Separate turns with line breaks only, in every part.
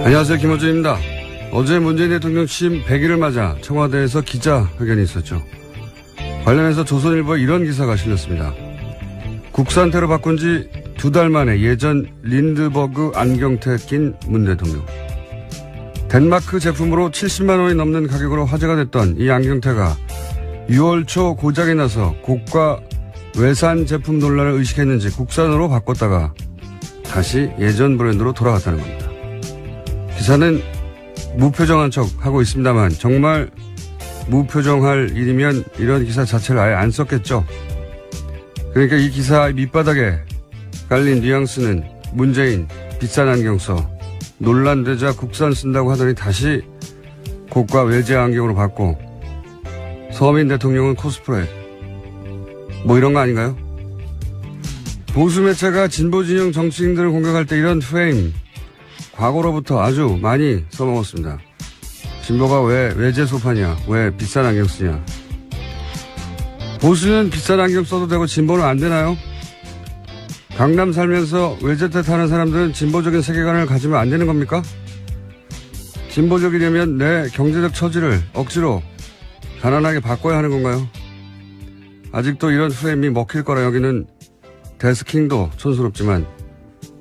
안녕하세요. 김호준입니다. 어제 문재인 대통령 취임 100일을 맞아 청와대에서 기자회견이 있었죠. 관련해서 조선일보에 이런 기사가 실렸습니다. 국산태로 바꾼 지 2달 만에 예전 린드버그 안경테 낀 문 대통령. 덴마크 제품으로 70만 원이 넘는 가격으로 화제가 됐던 이 안경테가 6월 초 고장이 나서 고가 외산 제품 논란을 의식했는지 국산으로 바꿨다가 다시 예전 브랜드로 돌아갔다는 겁니다. 기사는 무표정한 척 하고 있습니다만 정말 무표정할 일이면 이런 기사 자체를 아예 안 썼겠죠. 그러니까 이 기사 밑바닥에 깔린 뉘앙스는 문재인 비싼 안경 써 논란되자 국산 쓴다고 하더니 다시 고가 외제 안경으로 바꿔 서민 대통령은 코스프레 뭐 이런 거 아닌가요? 보수 매체가 진보 진영 정치인들을 공격할 때 이런 프레임 과거로부터 아주 많이 써먹었습니다. 진보가 왜 외제 소파냐, 왜 비싼 안경 쓰냐. 보수는 비싼 안경 써도 되고 진보는 안 되나요? 강남 살면서 외제차 타는 사람들은 진보적인 세계관을 가지면 안 되는 겁니까? 진보적이려면 내 경제적 처지를 억지로 가난하게 바꿔야 하는 건가요? 아직도 이런 프레임이 먹힐 거라 여기는 데스킹도 촌스럽지만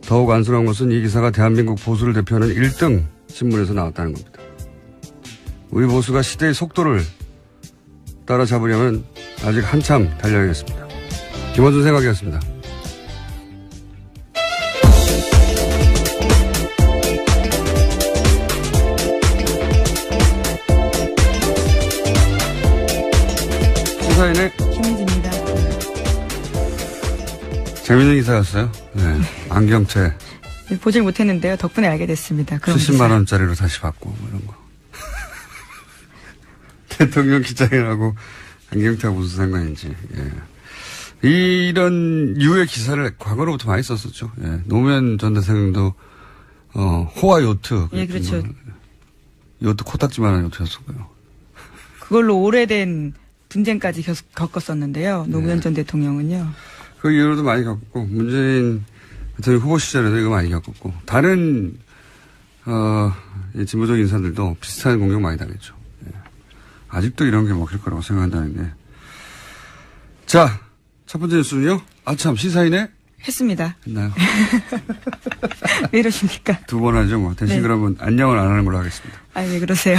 더욱 안쓰러운 것은 이 기사가 대한민국 보수를 대표하는 1등 신문에서 나왔다는 겁니다. 우리 보수가 시대의 속도를 따라잡으려면 아직 한참 달려야겠습니다. 김원준 생각이었습니다. 시사인의
김은지입니다.
재밌는 기사였어요. 네. 안경테.
보질 못했는데요. 덕분에 알게 됐습니다.
70만 원짜리로 다시 받고 뭐 이런 거. 대통령 기자회견하고 안경테가 무슨 상관인지. 예. 이런 유의 기사를 과거로부터 많이 썼었죠. 예. 노무현 전 대통령도 호화 요트.
예, 그렇죠.
요트 코딱지만한 요트였었고요.
그걸로 오래된 분쟁까지 겪었었는데요. 노무현 전 대통령은요.
그 이후로도 많이 겪었고 문재인 대통령 후보 시절에도 이거 많이 겪었고 다른 진보적 인사들도 비슷한 공격 많이 당했죠. 예. 아직도 이런 게 먹힐 거라고 생각한다는 게. 자, 첫 번째 뉴스는요. 아참 시사인에
했습니다.
했나요?
왜 이러십니까?
2번 하죠. 뭐 대신
네.
그러면 안녕을 안 하는 걸로 하겠습니다.
아, 왜 그러세요?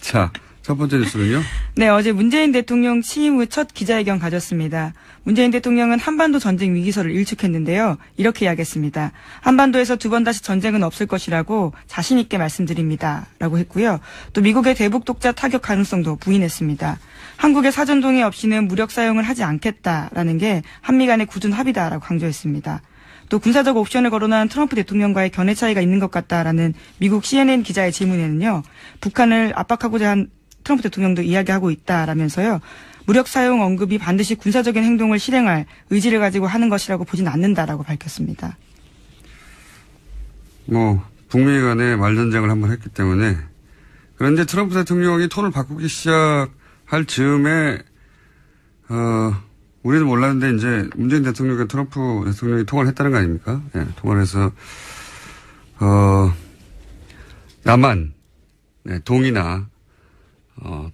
자, 첫 번째 뉴스는요.
네, 어제 문재인 대통령 취임 후 첫 기자회견 가졌습니다. 문재인 대통령은 한반도 전쟁 위기설을 일축했는데요. 이렇게 이야기했습니다. 한반도에서 2번 다시 전쟁은 없을 것이라고 자신 있게 말씀드립니다. 라고 했고요. 또 미국의 대북 독자 타격 가능성도 부인했습니다. 한국의 사전 동의 없이는 무력 사용을 하지 않겠다라는 게 한미 간의 굳은 합의다라고 강조했습니다. 또 군사적 옵션을 거론한 트럼프 대통령과의 견해 차이가 있는 것 같다라는 미국 CNN 기자의 질문에는요. 북한을 압박하고자 한 트럼프 대통령도 이야기하고 있다라면서요. 무력 사용 언급이 반드시 군사적인 행동을 실행할 의지를 가지고 하는 것이라고 보진 않는다라고 밝혔습니다.
북미 간에 말전쟁을 한번 했기 때문에. 그런데 트럼프 대통령이 톤을 바꾸기 시작할 즈음에 우리는 몰랐는데 이제 문재인 대통령과 트럼프 대통령이 통화를 했다는 거 아닙니까? 예, 통화를 해서 남한 동의나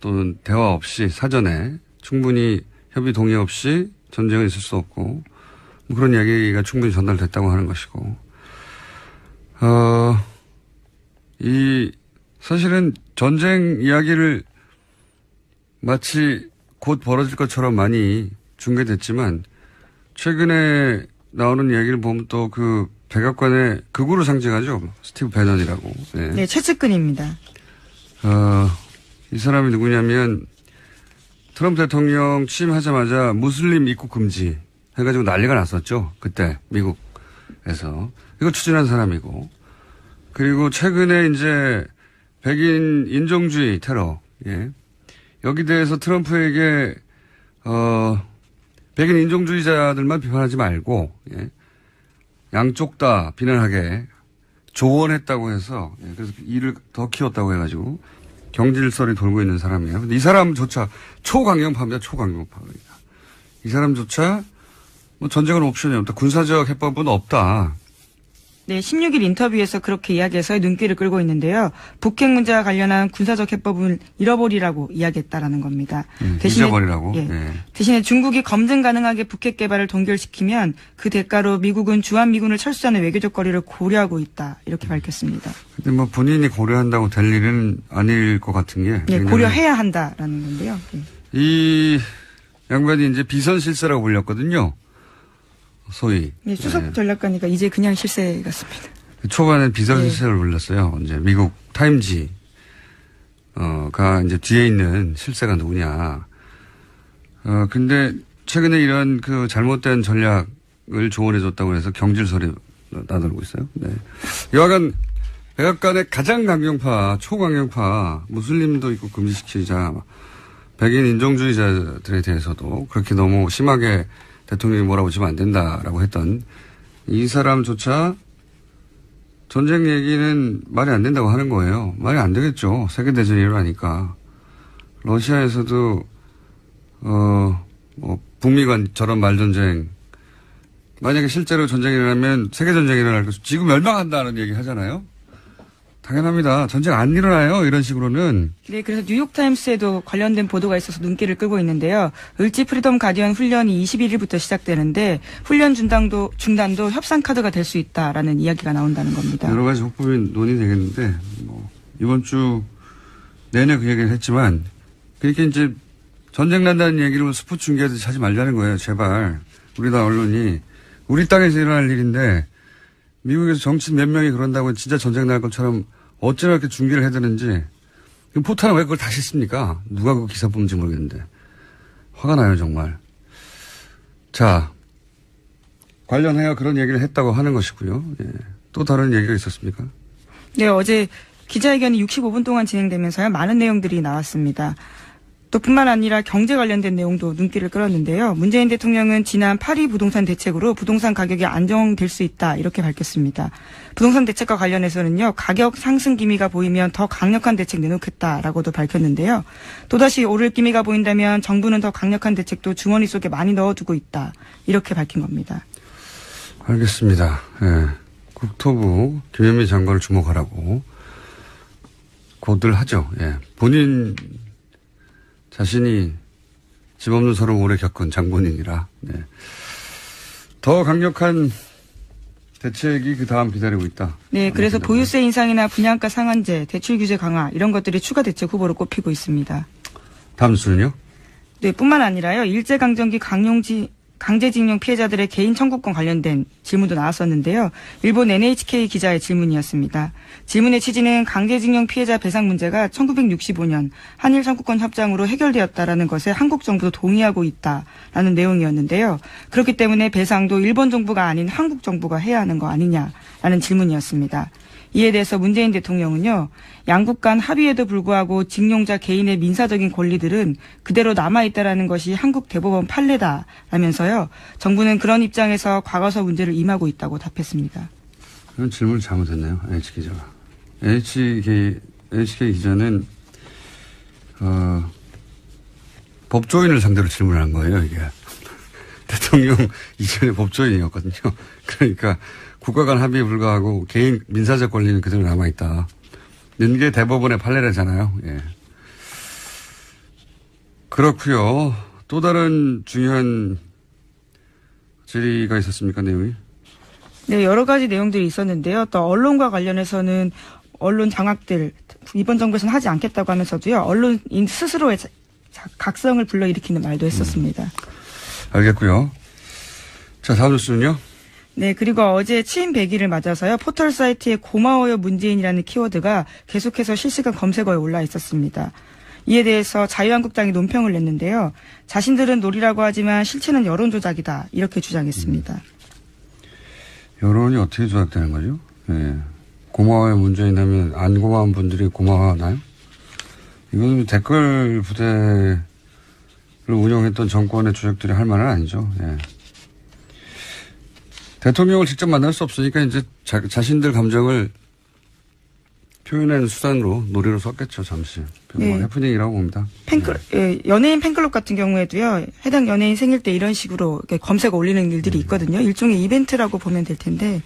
또는 대화 없이 사전에 충분히 협의 동의 없이 전쟁은 있을 수 없고 뭐 그런 이야기가 충분히 전달됐다고 하는 것이고 사실은 전쟁 이야기를 마치 곧 벌어질 것처럼 많이 중계됐지만 최근에 나오는 이야기를 보면 또 그 백악관의 극우를 상징하죠. 스티브 배넌이라고.
네, 최측근입니다.
이 사람이 누구냐면 트럼프 대통령 취임하자마자 무슬림 입국 금지 해가지고 난리가 났었죠. 그때 미국에서. 이거 추진한 사람이고. 그리고 최근에 이제 백인 인종주의 테러. 예. 여기 대해서 트럼프에게 백인 인종주의자들만 비판하지 말고 예. 양쪽 다 비난하게 조언했다고 해서 예. 그래서 일을 더 키웠다고 해가지고 경질설이 돌고 있는 사람이에요. 근데 이 사람조차 초강경파입니다. 초강경파입니다. 이 사람조차 뭐 전쟁은 옵션이 없다. 군사적 해법은 없다.
네, 16일 인터뷰에서 그렇게 이야기해서 눈길을 끌고 있는데요. 북핵 문제와 관련한 군사적 해법을 잃어버리라고 이야기했다라는 겁니다. 대신에,
잊어버리라고?
예,
네.
대신에 중국이 검증 가능하게 북핵 개발을 동결시키면 그 대가로 미국은 주한미군을 철수하는 외교적 거리를 고려하고 있다. 이렇게 밝혔습니다.
근데 뭐 본인이 고려한다고 될 일은 아닐 것 같은 게.
네, 고려해야 한다라는 건데요. 네.
이 양반이 이제 비선실세라고 불렸거든요. 소위.
네, 수석 전략가니까 이제 그냥 실세 같습니다.
초반에 비선실세를 불렸어요. 이제 미국 타임지, 가 이제 뒤에 있는 실세가 누구냐. 근데 최근에 이런 그 잘못된 전략을 조언해줬다고 해서 경질설이 나돌고 있어요. 네. 여하간 백악관의 가장 강경파, 초강경파, 무슬림도 있고 금지시키자, 백인 인종주의자들에 대해서도 그렇게 너무 심하게 대통령이 몰아붙이면 안 된다라고 했던 이 사람조차 전쟁 얘기는 말이 안 된다고 하는 거예요. 말이 안 되겠죠. 세계대전이 일어나니까. 러시아에서도, 북미 간 저런 말전쟁. 만약에 실제로 전쟁이 일어나면 세계전쟁이 일어날 것이고 지구 멸망한다는 얘기 하잖아요. 당연합니다. 전쟁 안 일어나요. 이런 식으로는.
네, 그래서 뉴욕타임스에도 관련된 보도가 있어서 눈길을 끌고 있는데요. 을지 프리덤 가디언 훈련이 21일부터 시작되는데 훈련 중단도 협상 카드가 될 수 있다라는 이야기가 나온다는 겁니다.
여러 가지 호법이 논의되겠는데 뭐 이번 주 내내 그 얘기를 했지만 그렇게 이제 전쟁 난다는 얘기를 스포츠 중계하듯이 하지 말자는 거예요. 제발. 우리나라 언론이 우리 땅에서 일어날 일인데 미국에서 정치인 몇 명이 그런다고 진짜 전쟁 날 것처럼 어쩌나 이렇게 중계를 해야 되는지. 포탄은 왜 그걸 다시 씁니까? 누가 그 기사 뽑는지 모르겠는데. 화가 나요, 정말. 자, 관련하여 그런 얘기를 했다고 하는 것이고요. 예. 또 다른 얘기가 있었습니까?
네, 어제 기자회견이 65분 동안 진행되면서요. 많은 내용들이 나왔습니다. 또 뿐만 아니라 경제 관련된 내용도 눈길을 끌었는데요. 문재인 대통령은 지난 8.2 부동산 대책으로 부동산 가격이 안정될 수 있다 이렇게 밝혔습니다. 부동산 대책과 관련해서는요. 가격 상승 기미가 보이면 더 강력한 대책 내놓겠다라고도 밝혔는데요. 또다시 오를 기미가 보인다면 정부는 더 강력한 대책도 주머니 속에 많이 넣어두고 있다 이렇게 밝힌 겁니다.
알겠습니다. 예. 국토부 김현미 장관을 주목하라고 고들 하죠. 예. 본인 자신이 집 없는 서름 오래 겪은 장본인이라. 네. 더 강력한 대책이 그 다음 기다리고 있다.
네, 그래서 보유세 인상이나 분양가 상한제, 대출 규제 강화 이런 것들이 추가 대책 후보로 꼽히고 있습니다.
다음 수는요?
네, 뿐만 아니라요. 일제강점기 강제징용 피해자들의 개인 청구권 관련된 질문도 나왔었는데요. 일본 NHK 기자의 질문이었습니다. 질문의 취지는 강제징용 피해자 배상 문제가 1965년 한일 청구권 협정으로 해결되었다라는 것에 한국 정부도 동의하고 있다라는 내용이었는데요. 그렇기 때문에 배상도 일본 정부가 아닌 한국 정부가 해야 하는 거 아니냐라는 질문이었습니다. 이에 대해서 문재인 대통령은요. 양국 간 합의에도 불구하고 징용자 개인의 민사적인 권리들은 그대로 남아있다라는 것이 한국 대법원 판례다라면서요. 정부는 그런 입장에서 과거사 문제를 임하고 있다고 답했습니다.
그런 질문을 잘못했네요. NHK 기자가. NHK 기자는 법조인을 상대로 질문한 거예요. 이게. 대통령 이전에 법조인이었거든요. 그러니까 국가 간 합의에 불과하고 개인 민사적 권리는 그대로 남아있다. 이게 대법원의 판례라잖아요. 예. 그렇고요. 또 다른 중요한 질의가 있었습니까, 내용이?
네, 여러 가지 내용들이 있었는데요. 또 언론과 관련해서는 언론 장악들 이번 정부에서는 하지 않겠다고 하면서도요. 언론인 스스로의 각성을 불러일으키는 말도 했었습니다.
알겠고요. 자, 다음 뉴스는요?
네, 그리고 어제 취임 100일을 맞아서요. 포털 사이트에 고마워요 문재인이라는 키워드가 계속해서 실시간 검색어에 올라 있었습니다. 이에 대해서 자유한국당이 논평을 냈는데요. 자신들은 놀이라고 하지만 실체는 여론 조작이다. 이렇게 주장했습니다.
여론이 어떻게 조작되는 거죠? 예. 고마워요 문재인 하면 안 고마운 분들이 고마워하나요? 이거는 댓글 부대를 운영했던 정권의 조작들이 할 말은 아니죠. 예. 대통령을 직접 만날 수 없으니까 이제 자신들 감정을 표현하는 수단으로 놀이로 썼겠죠, 잠시. 네. 해프닝이라고 봅니다.
연예인 팬클럽 같은 경우에도요, 해당 연예인 생일 때 이런 식으로 검색 올리는 일들이 있거든요. 일종의 이벤트라고 보면 될 텐데,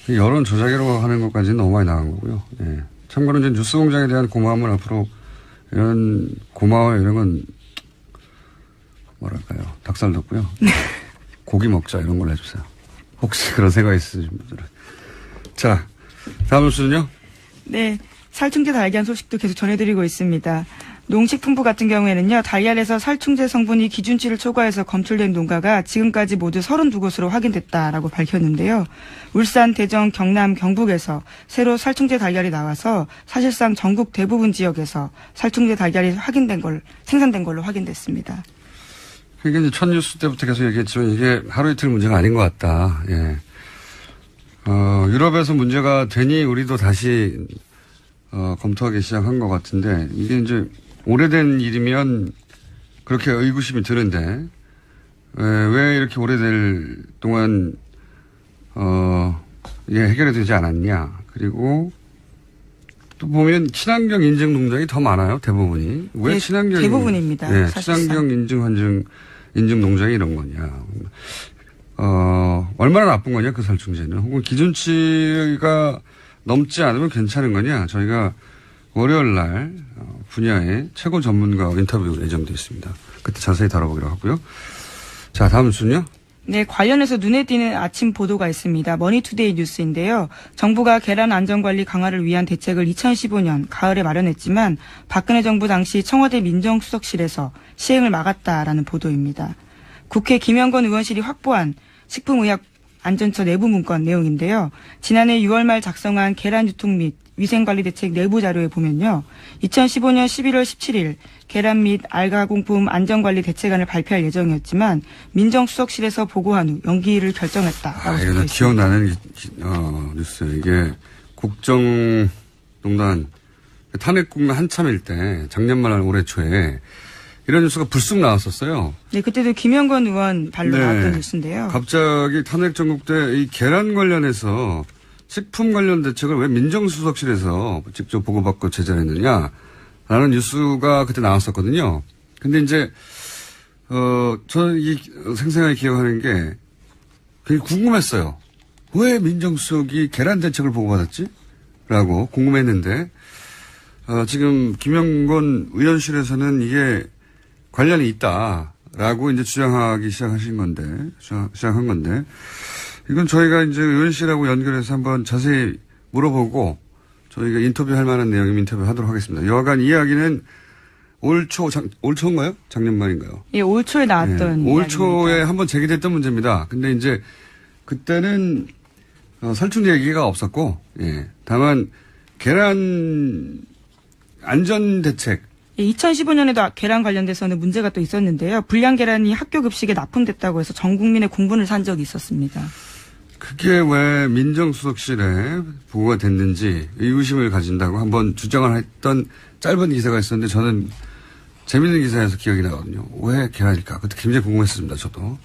여론 조작이라고 하는 것까지는 너무 많이 나간 거고요. 예. 참고로 이제 뉴스공장에 대한 고마움은 앞으로 이런 고마워요 이런 건 뭐랄까요. 닭살 돋고요. 고기 먹자 이런 걸로 해주세요. 혹시 그런 생각이 있으신 분들은. 자, 다음 뉴스는요?
네. 살충제 달걀 소식도 계속 전해드리고 있습니다. 농식품부 같은 경우에는요, 달걀에서 살충제 성분이 기준치를 초과해서 검출된 농가가 지금까지 모두 32곳으로 확인됐다라고 밝혔는데요. 울산, 대전, 경남, 경북에서 새로 살충제 달걀이 나와서 사실상 전국 대부분 지역에서 살충제 달걀이 생산된 걸로 확인됐습니다.
그게 이제 첫 뉴스 때부터 계속 얘기했지만 이게 하루 이틀 문제가 아닌 것 같다. 예. 유럽에서 문제가 되니 우리도 다시 검토하기 시작한 것 같은데 이게 이제 오래된 일이면 그렇게 의구심이 드는데 왜 이렇게 오래될 동안 이게 해결이 되지 않았냐. 그리고 또 보면 친환경 인증 농장이 더 많아요. 대부분이. 왜
네,
친환경
대부분입니다.
네, 친환경 인증 농장이 이런 거냐. 얼마나 나쁜 거냐 그 살충제는. 혹은 기준치가 넘지 않으면 괜찮은 거냐. 저희가 월요일 날 분야의 최고 전문가 인터뷰 예정되어 있습니다. 그때 자세히 다뤄보기로 하고요. 자, 다음 뉴스는요.
네, 관련해서 눈에 띄는 아침 보도가 있습니다. 머니투데이 뉴스인데요. 정부가 계란 안전관리 강화를 위한 대책을 2015년 가을에 마련했지만 박근혜 정부 당시 청와대 민정수석실에서 시행을 막았다라는 보도입니다. 국회 김영건 의원실이 확보한 식품의약안전처 내부 문건 내용인데요. 지난해 6월 말 작성한 계란 유통 및 위생관리대책 내부 자료에 보면요. 2015년 11월 17일 계란 및 알가공품 안전관리 대책안을 발표할 예정이었지만 민정수석실에서 보고한 후 연기를 결정했다라고
이거 기억나는 뉴스. 이게 국정농단 탄핵국면 한참일 때 작년 말 올해 초에 이런 뉴스가 불쑥 나왔었어요.
네, 그때도 김영건 의원 발로
네.
나왔던 뉴스인데요.
갑자기 탄핵 전국 때 이 계란 관련해서 식품 관련 대책을 왜 민정수석실에서 직접 보고받고 제작했느냐라는 뉴스가 그때 나왔었거든요. 근데 이제, 저는 이 생생하게 기억하는 게 굉장히 궁금했어요. 왜 민정수석이 계란 대책을 보고받았지? 라고 궁금했는데, 지금 김영건 의원실에서는 이게 관련이 있다라고 이제 주장하기 시작한 건데, 이건 저희가 이제 의원실하고 연결해서 한번 자세히 물어보고 저희가 인터뷰할 만한 내용이면 인터뷰 하도록 하겠습니다. 여하간 이야기는 올 초인가요? 작년 말인가요?
예, 올 초에 나왔던.
올 초에 한번 제기됐던 문제입니다. 근데 이제 그때는 살충제 얘기가 없었고, 예. 다만 계란 안전 대책.
2015년에도 계란 관련돼서는 문제가 또 있었는데요. 불량 계란이 학교 급식에 납품됐다고 해서 전 국민의 공분을 산 적이 있었습니다.
그게 왜 민정수석실에 보고가 됐는지 의구심을 가진다고 한번 주장을 했던 짧은 기사가 있었는데 저는 재밌는 기사에서 기억이 나거든요. 왜 계란일까? 그때 굉장히 궁금했습니다. 저도.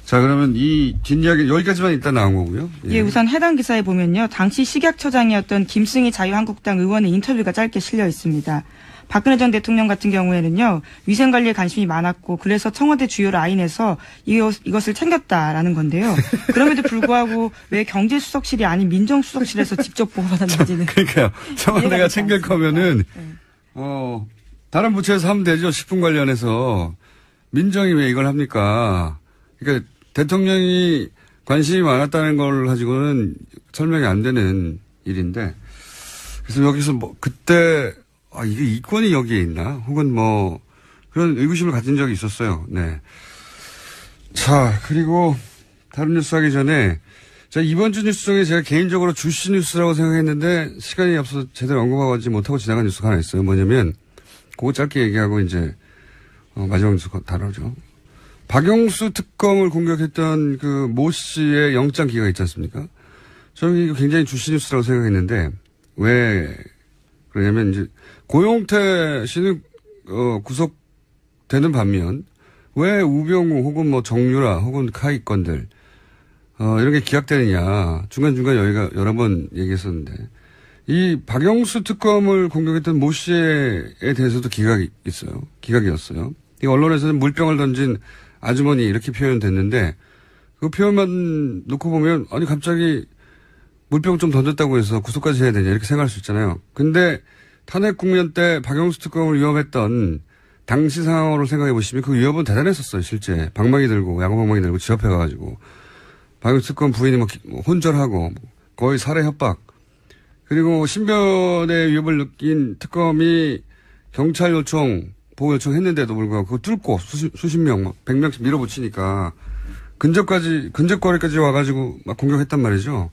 자, 그러면 이 뒷이야기 여기까지만 일단 나온 거고요.
예, 우선 해당 기사에 보면요. 당시 식약처장이었던 김승희 자유한국당 의원의 인터뷰가 짧게 실려 있습니다. 박근혜 전 대통령 같은 경우에는요. 위생관리에 관심이 많았고 그래서 청와대 주요 라인에서 이것을 챙겼다라는 건데요. 그럼에도 불구하고 왜 경제수석실이 아닌 민정수석실에서 직접 보고받았는지는.
그러니까요. 청와대가 챙길 거면은 다른 부처에서 하면 되죠. 식품 관련해서. 민정이 왜 이걸 합니까? 그러니까 대통령이 관심이 많았다는 걸 가지고는 설명이 안 되는 일인데. 그래서 여기서 그때 이게 이권이 여기에 있나? 혹은 그런 의구심을 가진 적이 있었어요. 네. 자, 그리고 다른 뉴스 하기 전에, 이번 주 뉴스 중에 제가 개인적으로 주시 뉴스라고 생각했는데, 시간이 없어서 제대로 언급하지 못하고 지나간 뉴스가 하나 있어요. 뭐냐면, 그거 짧게 얘기하고 이제, 마지막 뉴스 다루죠. 박영수 특검을 공격했던 그 모 씨의 영장 기각 있지 않습니까? 저는 이거 굉장히 주시 뉴스라고 생각했는데, 왜, 그러냐면 이제, 고용태 씨는 구속되는 반면 왜 우병우 혹은 정유라 혹은 카이 건들 이런 게 기각되느냐 중간중간 여기가 여러 번 얘기했었는데 이 박영수 특검을 공격했던 모 씨에 대해서도 기각이었어요. 이 언론에서는 물병을 던진 아주머니 이렇게 표현됐는데 그 표현만 놓고 보면 갑자기 물병 좀 던졌다고 해서 구속까지 해야 되냐 이렇게 생각할 수 있잖아요. 근데 탄핵 국면 때 박영수 특검을 위협했던 당시 상황으로 생각해 보시면 그 위협은 대단했었어요. 실제 방망이 들고 야구 방망이 들고 지 옆에 가가지고 박영수 특검 부인이 뭐 혼절하고 거의 살해 협박 그리고 신변의 위협을 느낀 특검이 경찰 요청 보호 요청했는데도 불구하고 그거 뚫고 수십 명 100명씩 밀어붙이니까 근접거리까지 와가지고 막 공격했단 말이죠.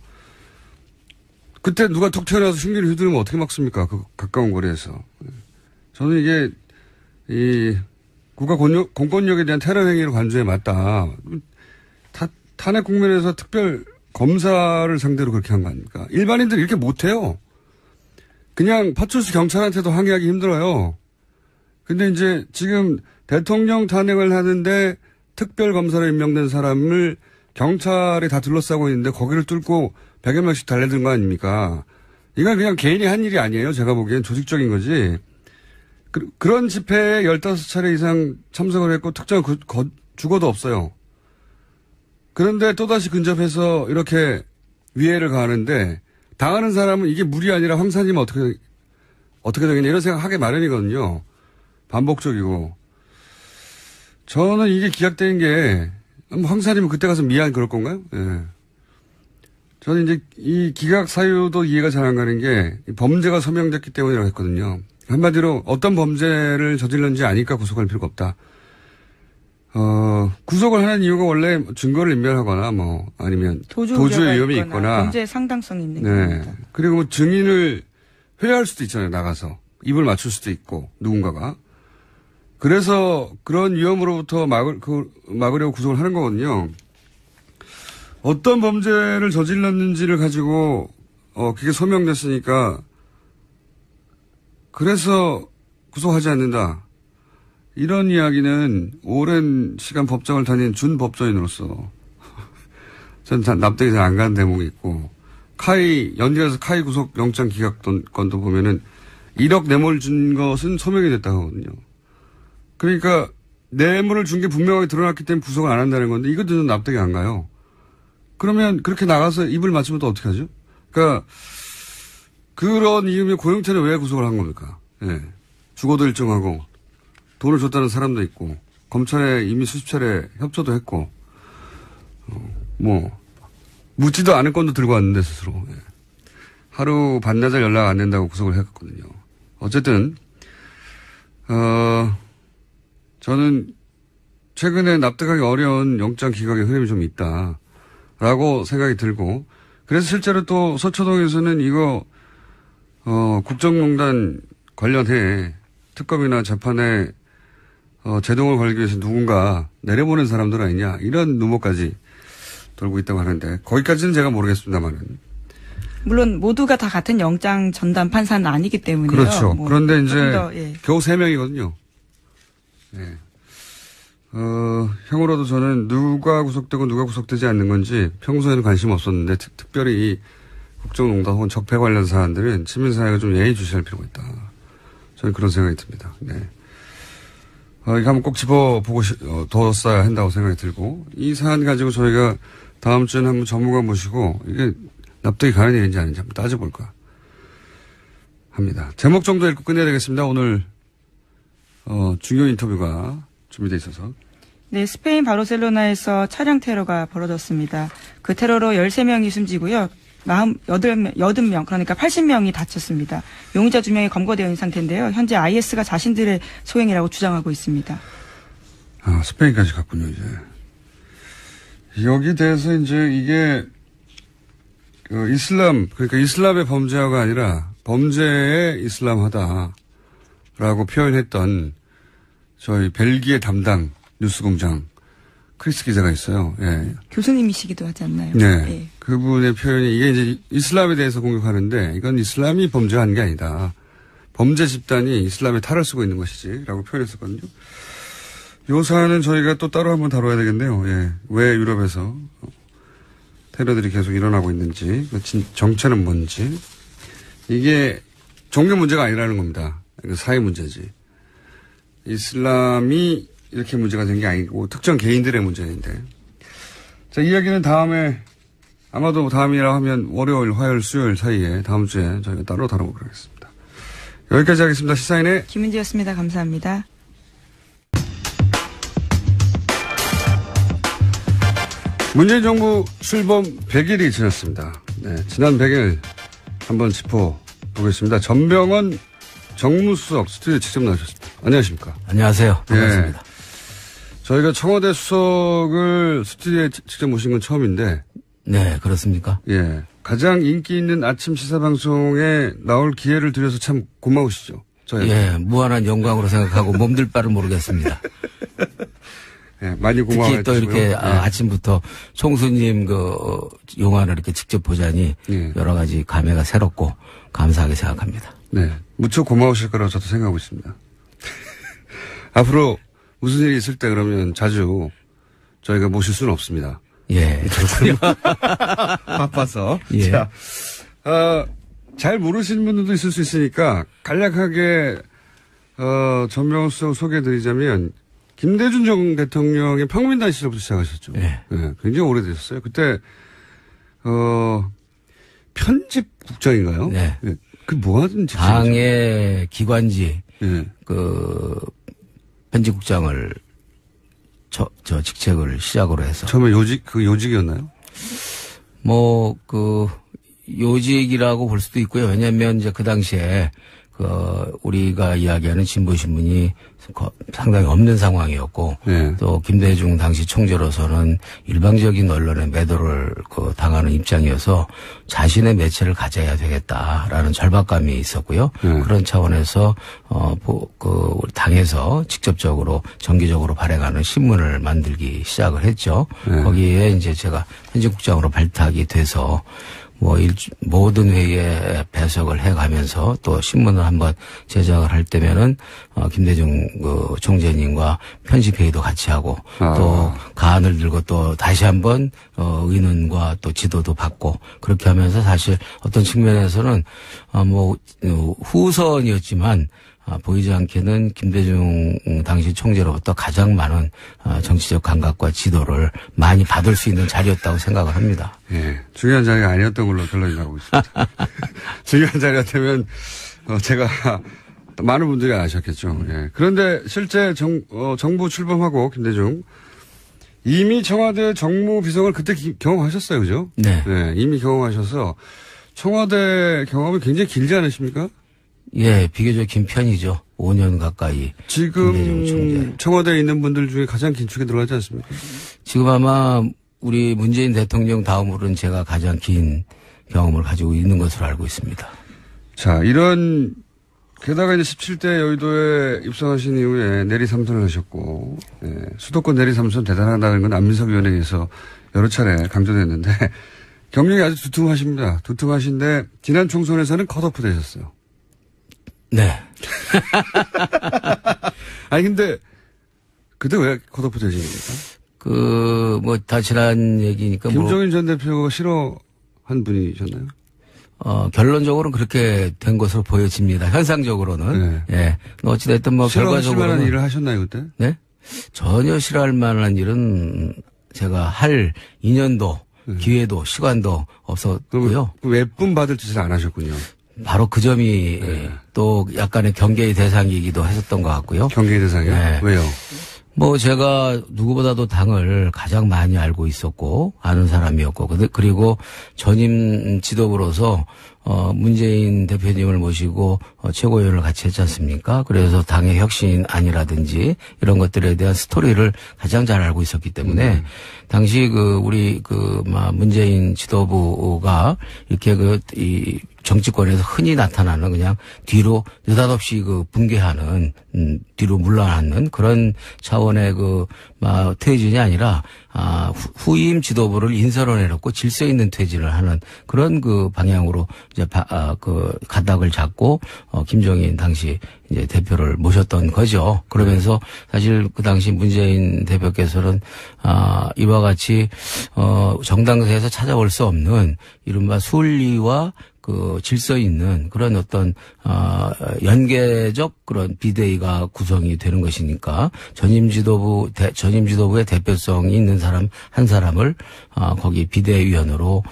그때 누가 툭 튀어나와서 흉기를 휘두르면 어떻게 막습니까? 그 가까운 거리에서. 저는 이게 이 국가 공권력에 대한 테러 행위로 간주해 맞다. 탄핵 국면에서 특별 검사를 상대로 그렇게 한 거 아닙니까? 일반인들이 이렇게 못해요. 그냥 파출소 경찰한테도 항의하기 힘들어요. 근데 이제 지금 대통령 탄핵을 하는데 특별 검사로 임명된 사람을 경찰이 다 둘러싸고 있는데 거기를 뚫고 100여 명씩 달래든 거 아닙니까? 이건 그냥 개인이 한 일이 아니에요. 제가 보기엔 조직적인 거지. 그런 집회에 15차례 이상 참석을 했고 특정 죽어도 없어요. 그런데 또다시 근접해서 이렇게 위해를 가하는데 당하는 사람은 이게 물이 아니라 황산이면 어떻게 되겠냐 이런 생각 하게 마련이거든요. 반복적이고. 저는 이게 기각된 게 황산이면 그때 가서 미안 그럴 건가요? 예. 저는 이제 이 기각 사유도 이해가 잘 안 가는 게 범죄가 소명됐기 때문이라고 했거든요. 한마디로 어떤 범죄를 저질렀는지 아니까 구속할 필요가 없다. 구속을 하는 이유가 원래 증거를 인멸하거나 뭐 아니면 도주의 위험이 있거나
범죄의 상당성이 있는
네.
겁니다.
그리고 뭐 증인을 회유할 수도 있잖아요. 나가서 입을 맞출 수도 있고 누군가가. 그래서 그런 위험으로부터 막으려고 구속을 하는 거거든요. 어떤 범죄를 저질렀는지를 가지고 그게 소명됐으니까 그래서 구속하지 않는다. 이런 이야기는 오랜 시간 법정을 다닌 준법조인으로서 전 납득이 잘 안 가는 대목이 있고 연일해서 카이 구속 영장 기각 건도 보면은 1억 뇌물 준 것은 소명이 됐다고 하거든요. 그러니까 뇌물을 준 게 분명하게 드러났기 때문에 구속을 안 한다는 건데 이것도 좀 납득이 안 가요. 그러면 그렇게 나가서 입을 맞추면 또 어떻게 하죠? 그러니까 그런 이유면 고영태는 왜 구속을 한 겁니까? 예. 주거도 일정하고 돈을 줬다는 사람도 있고 검찰에 이미 수십 차례 협조도 했고 묻지도 않은 건도 들고 왔는데 스스로 예. 하루 반나절 연락 안 된다고 구속을 했거든요. 어쨌든 저는 최근에 납득하기 어려운 영장 기각의 흐름이 좀 있다라고 생각이 들고 그래서 실제로 또 서초동에서는 이거 국정농단 관련해 특검이나 재판에 제동을 걸기 위해서 누군가 내려보낸 사람들 아니냐 이런 루머까지 돌고 있다고 하는데 거기까지는 제가 모르겠습니다만은
물론 모두가 다 같은 영장 전담 판사는 아니기 때문에요.
그렇죠. 그런데 이제
예.
겨우 3명이거든요. 예. 향후로도 저는 누가 구속되고 누가 구속되지 않는 건지 평소에는 관심 없었는데 특별히 이 국정농단 혹은 적폐 관련 사안들은 시민사회가 좀 예의주시할 필요가 있다. 저는 그런 생각이 듭니다. 네. 이거 한번 꼭 짚어보고 뒀어야 한다고 생각이 들고 이 사안 가지고 저희가 다음 주에는 한번 전문가 모시고 이게 납득이 가는 일인지 아닌지 한번 따져볼까 합니다. 제목 정도 읽고 끝내야 되겠습니다. 오늘 중요 인터뷰가 준비되어 있어서.
네, 스페인 바르셀로나에서 차량 테러가 벌어졌습니다. 그 테러로 13명이 숨지고요. 80명, 그러니까 80명이 다쳤습니다. 용의자 2명이 검거되어 있는 상태인데요. 현재 IS가 자신들의 소행이라고 주장하고 있습니다.
스페인까지 갔군요, 이제. 여기 대해서 이제 이게 그러니까 이슬람의 범죄화가 아니라 범죄의 이슬람화다라고 표현했던 저희 벨기에 담당 뉴스공장 크리스 기자가 있어요. 예.
교수님이시기도 하지 않나요?
네.
예.
그분의 표현이 이게 이제 이슬람에 대해서 공격하는데 이건 이슬람이 범죄한 게 아니다. 범죄 집단이 이슬람에 탈을 쓰고 있는 것이지 라고 표현했었거든요. 이 사안은 저희가 또 따로 한번 다뤄야 되겠네요. 예. 왜 유럽에서 테러들이 계속 일어나고 있는지, 정체는 뭔지. 이게 종교 문제가 아니라는 겁니다. 사회 문제지. 이슬람이 이렇게 문제가 된 게 아니고 특정 개인들의 문제인데. 자, 이야기는 다음에 아마도 다음이라 하면 월요일, 화요일, 수요일 사이에 다음 주에 저희가 따로 다뤄보도록 하겠습니다. 여기까지 하겠습니다. 시사인의
김은지였습니다. 감사합니다.
문재인 정부 출범 100일이 지났습니다. 네, 지난 100일 한번 짚어보겠습니다. 전병헌 정무수석 스튜디오에 직접 나오셨습니다. 안녕하십니까?
안녕하세요. 반갑습니다.
네, 저희가 청와대 수석을 스튜디오에 직접 모신 건 처음인데.
네, 그렇습니까?
예. 가장 인기 있는 아침 시사방송에 나올 기회를 드려서 참 고마우시죠? 저희.
예, 무한한 영광으로 생각하고 몸둘 바를 모르겠습니다.
예, 많이 고마워요.
특히 또 이렇게 아침부터 총수님 용안을 이렇게 직접 보자니 여러 가지 감회가 새롭고 감사하게 생각합니다.
네. 무척 고마우실 거라고 저도 생각하고 있습니다. 앞으로 무슨 일이 있을 때 그러면 자주 저희가 모실 수는 없습니다.
예, 그렇군요.
바빠서.
예.
자, 잘 모르시는 분들도 있을 수 있으니까 간략하게, 전병헌 수석 소개해드리자면, 김대중 전 대통령의 평민단 시절부터 시작하셨죠.
네.
네, 굉장히 오래되셨어요. 그때, 편집국장인가요?
네.
네. 그 뭐 하던 직책이죠?
당의 기관지,
네.
편집국장을 저 직책을 시작으로 해서.
처음에 요직이었나요?
요직이라고 볼 수도 있고요. 왜냐면 이제 그 당시에 우리가 이야기하는 진보신문이 상당히 없는 상황이었고,
네.
또 김대중 당시 총재로서는 일방적인 언론의 매도를 당하는 입장이어서 자신의 매체를 가져야 되겠다라는 절박감이 있었고요.
네.
그런 차원에서 우리 당에서 직접적으로 정기적으로 발행하는 신문을 만들기 시작을 했죠.
네.
거기에 이제 제가 편집국장으로 발탁이 돼서 모든 회의에 배석을 해가면서 또 신문을 한번 제작을 할 때면은, 김대중 총재님과 편집회의도 같이 하고, 또 가안을 들고 또 다시 한번, 의논과 또 지도도 받고, 그렇게 하면서 사실 어떤 측면에서는, 후선이었지만, 보이지 않게는 김대중 당시 총재로부터 가장 많은 정치적 감각과 지도를 많이 받을 수 있는 자리였다고 생각을 합니다.
예, 중요한 자리가 아니었던 걸로 결론이 나고 있습니다. 중요한 자리였다면 제가 많은 분들이 아셨겠죠. 예. 그런데 실제 정부 출범하고 김대중 이미 청와대 정무비서관을 그때 경험하셨어요, 그죠?
네.
네, 이미 경험하셔서 청와대 경험이 굉장히 길지 않으십니까?
예, 비교적 긴 편이죠. 5년 가까이.
지금 청와대에 있는 분들 중에 가장 긴축에 들어가지 않습니까?
지금 아마 우리 문재인 대통령 다음으로는 제가 가장 긴 경험을 가지고 있는 것으로 알고 있습니다.
자, 게다가 이제 17대 여의도에 입성하신 이후에 내리 삼선을 하셨고, 예, 수도권 내리 삼선 대단하다는 건 안민석 위원회에서 여러 차례 강조됐는데, 경력이 아주 두툼하십니다. 두툼하신데, 지난 총선에서는 컷오프 되셨어요.
네.
아니, 근데, 그때 왜 컷오프 되신 겁니까?
다 지난 얘기니까
김종인 전 대표가 싫어한 분이셨나요?
결론적으로는 그렇게 된 것으로 보여집니다. 현상적으로는.
네.
예. 어찌됐든
싫어하실
결과적으로.
만한 일을 하셨나요, 그때?
네? 전혀 싫어할 만한 일은 제가 할 인연도, 기회도, 시간도 없었고요.
외쁨 받을 짓을 안 하셨군요.
바로 그 점이 또 약간의 경계의 대상이기도 했었던 것 같고요.
경계의 대상이요?
네.
왜요?
제가 누구보다도 당을 가장 많이 알고 있었고 아는 사람이었고 그리고 전임 지도부로서 문재인 대표님을 모시고 최고위원을 같이 했지 않습니까? 그래서 당의 혁신안이라든지 이런 것들에 대한 스토리를 가장 잘 알고 있었기 때문에 당시 우리 문재인 지도부가 이렇게 이 정치권에서 흔히 나타나는 그냥 뒤로 느닷없이 붕괴하는 뒤로 물러나는 그런 차원의 퇴진이 아니라 후임 지도부를 인선을 해놓고 질서 있는 퇴진을 하는 그런 방향으로 이제 가닥을 잡고 김종인 당시 이제 대표를 모셨던 거죠. 그러면서 사실 그 당시 문재인 대표께서는 이와 같이 정당에서 찾아올 수 없는 이른바 순리와 그 질서 있는 그런 어떤 연계적 그런 비대위가 구성이 되는 것이니까 전임 지도부의 대표성이 있는 사람 한 사람을 거기 비대위원으로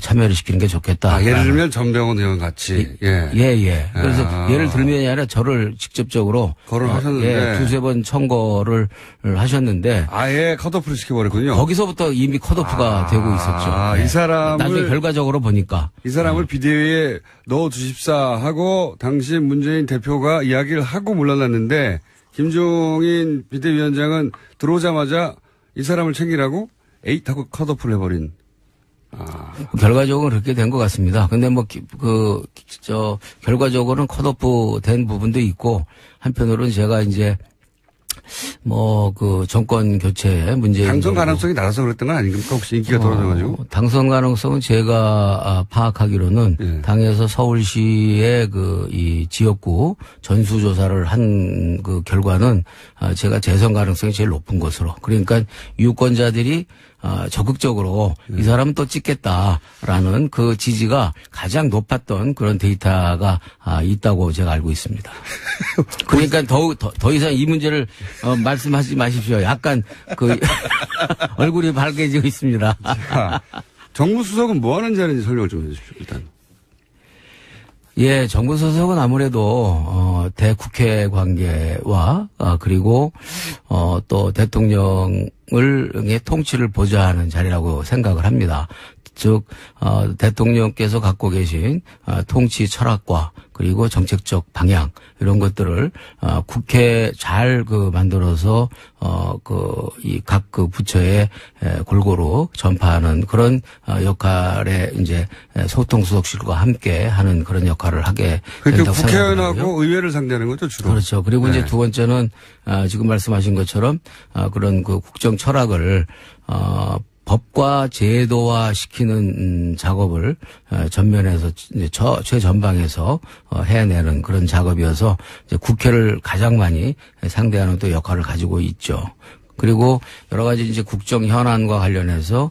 참여를 시키는 게 좋겠다.
예를 들면 전병훈 의원 같이.
예. 그래서 예를 들면이 아니라 저를 직접적으로
거론하셨는데
두세 번 청거를 하셨는데
아예 컷오프를 시켜버렸군요.
거기서부터 이미 컷오프가 되고 있었죠.
이 사람을
나중에 결과적으로 보니까
이 사람을 비대위에 넣어주십사 하고 당시 문재인 대표가 이야기를 하고 물러났는데 김종인 비대위원장은 들어오자마자 이 사람을 챙기라고 에잇 하고 컷오프를 해버린.
결과적으로 그렇게 된 것 같습니다. 근데 결과적으로는 컷오프 된 부분도 있고, 한편으로는 제가 이제, 정권 교체에 문제.
당선 가능성이 낮아서 그랬던 건 아닙니까? 혹시 인기가 떨어져가지고?
당선 가능성은 제가 파악하기로는 당에서 서울시의 이 지역구 전수조사를 한 그 결과는 제가 재선 가능성이 제일 높은 것으로. 그러니까 유권자들이 적극적으로 이 사람은 또 찍겠다라는 그 지지가 가장 높았던 그런 데이터가 있다고 제가 알고 있습니다. 그러니까 더 이상 이 문제를 말씀하지 마십시오. 약간 얼굴이 밝아지고 있습니다.
자, 정무수석은 뭐 하는 자리인지 설명을 좀 해주십시오. 일단.
예, 정부수석은 아무래도 대국회 관계와 그리고 또 대통령의 통치를 보좌하는 자리라고 생각을 합니다. 즉 대통령께서 갖고 계신 통치 철학과 그리고 정책적 방향 이런 것들을 국회에 잘 만들어서 이 각 부처에 골고루 전파하는 그런 역할에 이제 소통수석실과 함께 하는 그런 역할을 하게 된다고 생각합니다.
국회의원하고 의회를 상대하는 거죠 주로.
그렇죠. 그리고 이제 두 번째는 지금 말씀하신 것처럼 그런 국정 철학을 법과 제도화 시키는 작업을 전면에서 최전방에서 해내는 그런 작업이어서 이제 국회를 가장 많이 상대하는 또 역할을 가지고 있죠. 그리고 여러 가지 이제 국정 현안과 관련해서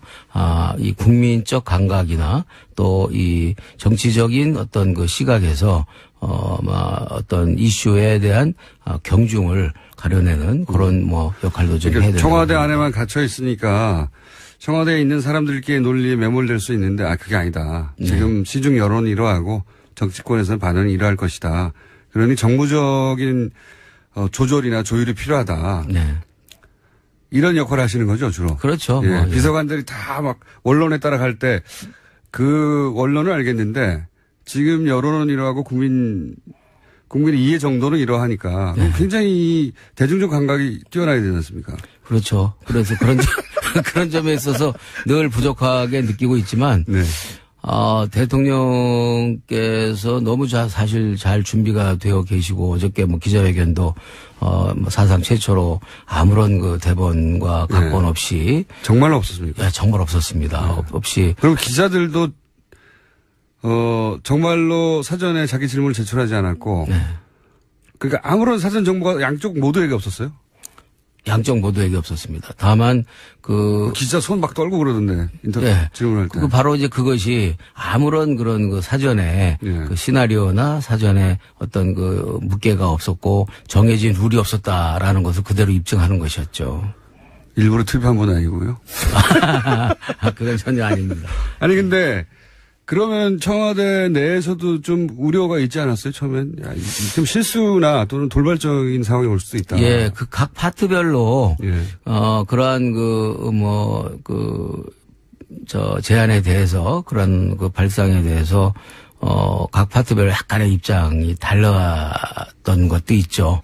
이 국민적 감각이나 또 이 정치적인 어떤 그 시각에서 어떤 이슈에 대한 경중을 가려내는 그런 역할도 좀 해야 되는
청와대 안에만 갇혀 있으니까 청와대에 있는 사람들끼리 논리에 매몰될 수 있는데 그게 아니다. 지금 시중 여론이 이러하고 정치권에서는 반응이 이러할 것이다. 그러니 정부적인 조절이나 조율이 필요하다.
네.
이런 역할을 하시는 거죠 주로.
그렇죠.
예, 비서관들이 다 막 원론에 따라갈 때 그 원론을 알겠는데 지금 여론은 이러하고 국민의 이해 정도는 이러하니까 굉장히 대중적 감각이 뛰어나야 되지 않습니까?
그렇죠. 그래서 그런 점에 있어서 늘 부족하게 느끼고 있지만, 대통령께서 너무 사실 잘 준비가 되어 계시고, 어저께 기자회견도, 사상 최초로 아무런 그 대본과 각본 없이.
정말 없었습니까?
네, 정말 없었습니다. 없이.
그리고 기자들도, 정말로 사전에 자기 질문을 제출하지 않았고, 그러니까 아무런 사전 정보가 양쪽 모두에게 없었어요?
양쪽 모두에게 없었습니다. 다만
기자 손 막 떨고 그러던데 인터뷰 질문할 때.
바로 이제 그것이 아무런 그런 사전에 그 시나리오나 사전에 어떤 묵계가 없었고 정해진 룰이 없었다라는 것을 그대로 입증하는 것이었죠.
일부러 투입한 건 아니고요.
그건 전혀 아닙니다.
아니 근데 그러면 청와대 내에서도 좀 우려가 있지 않았어요? 처음엔 좀 실수나 또는 돌발적인 상황이 올 수도 있다.
예, 각 파트별로 그러한 제안에 대해서 그런 발상에 대해서 각 파트별로 약간의 입장이 달랐던 것도 있죠.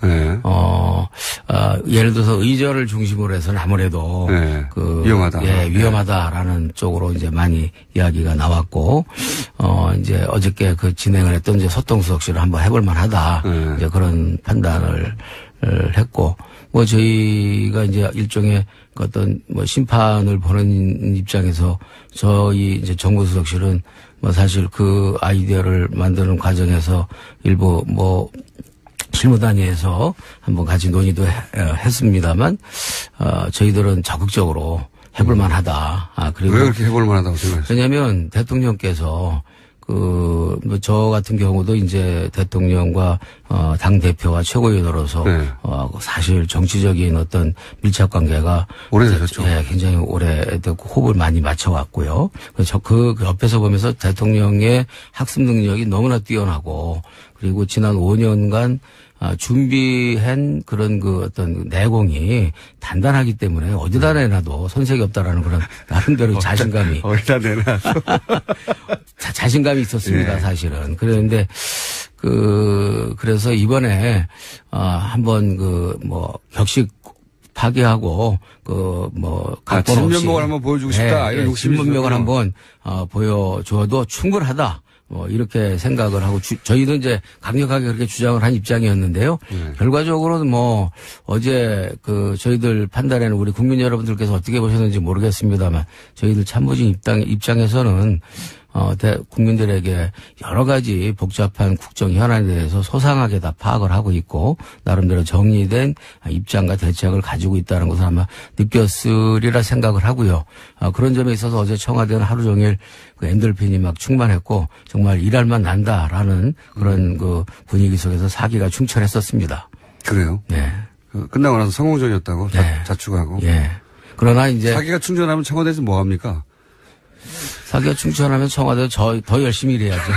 예를 들어서 의전을 중심으로 해서는 아무래도
위험하다.
위험하다라는 쪽으로 이제 많이 이야기가 나왔고, 이제 어저께 진행을 했던 이제 소통수석실을 한번 해볼 만하다. 이제 그런 판단을 했고, 저희가 이제 일종의 어떤 심판을 보는 입장에서 저희 이제 정부수석실은 사실 그 아이디어를 만드는 과정에서 일부 실무 단위에서 한번 같이 논의도 했습니다만, 저희들은 적극적으로 해볼 만하다. 그리고.
왜 그렇게 해볼 만하다고 생각하세요?
왜냐면 대통령께서 뭐 저 같은 경우도 이제 대통령과 당 대표와 최고위원으로서
네.
사실 정치적인 어떤 밀착 관계가
오래되셨죠.
예, 굉장히 오래됐고 호흡을 많이 맞춰왔고요. 그래서 그 옆에서 보면서 대통령의 학습 능력이 너무나 뛰어나고 그리고 지난 5년간 준비한 그런 그 어떤 내공이 단단하기 때문에 어디다 내놔도 손색이 없다라는 그런 나름대로 자신감이.
어디다 내놔도.
자신감이 있었습니다,
예.
사실은. 그런데 그래서 이번에 한번 격식 파기하고 각본 없이
진면목을 한번 보여주고 싶다. 이런 욕심이
진면목을
있었군요.
한번 보여줘도 충분하다. 이렇게 생각을 하고 저희도 이제 강력하게 그렇게 주장을 한 입장이었는데요. 결과적으로는 어제 저희들 판단에는 우리 국민 여러분들께서 어떻게 보셨는지 모르겠습니다만 저희들 참모진 입장에서는 국민들에게 여러 가지 복잡한 국정 현안에 대해서 소상하게 다 파악을 하고 있고 나름대로 정리된 입장과 대책을 가지고 있다는 것을 아마 느꼈으리라 생각을 하고요. 그런 점에 있어서 어제 청와대는 하루 종일 엔돌핀이 막 충만했고 정말 일할만 난다라는 그런 분위기 속에서 사기가 충천했었습니다.
그래요?
네.
끝나고 나서 성공적이었다고
네.
자축하고.
예. 그러나 이제
사기가 충전하면 청와대에서 뭐 합니까?
사기가 충천하면 청와대 더 열심히 일해야죠.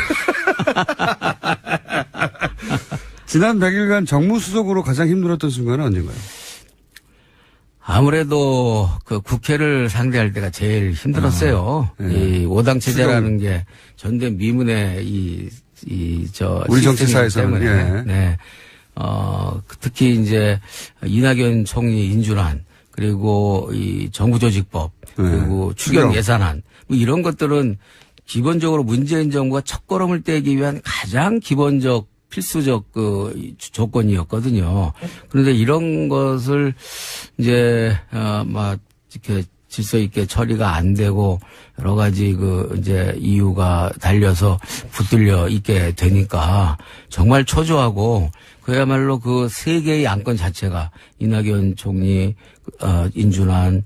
지난 100일간 정무수석으로 가장 힘들었던 순간은 언젠가요?
아무래도 국회를 상대할 때가 제일 힘들었어요.
네.
이 5당 체제라는 게 전대 미문의
우리 정치사에서는
때문에
예.
네. 특히 이제 이낙연 총리 인준안 그리고 이 정부조직법 그리고 추경 예산안 이런 것들은 기본적으로 문재인 정부가 첫걸음을 떼기 위한 가장 기본적 필수적 조건이었거든요. 그런데 이런 것을 이제 이렇게 질서 있게 처리가 안 되고 여러 가지 이제 이유가 달려서 붙들려 있게 되니까 정말 초조하고 그야말로 세 개의 안건 자체가 이낙연 총리 인준안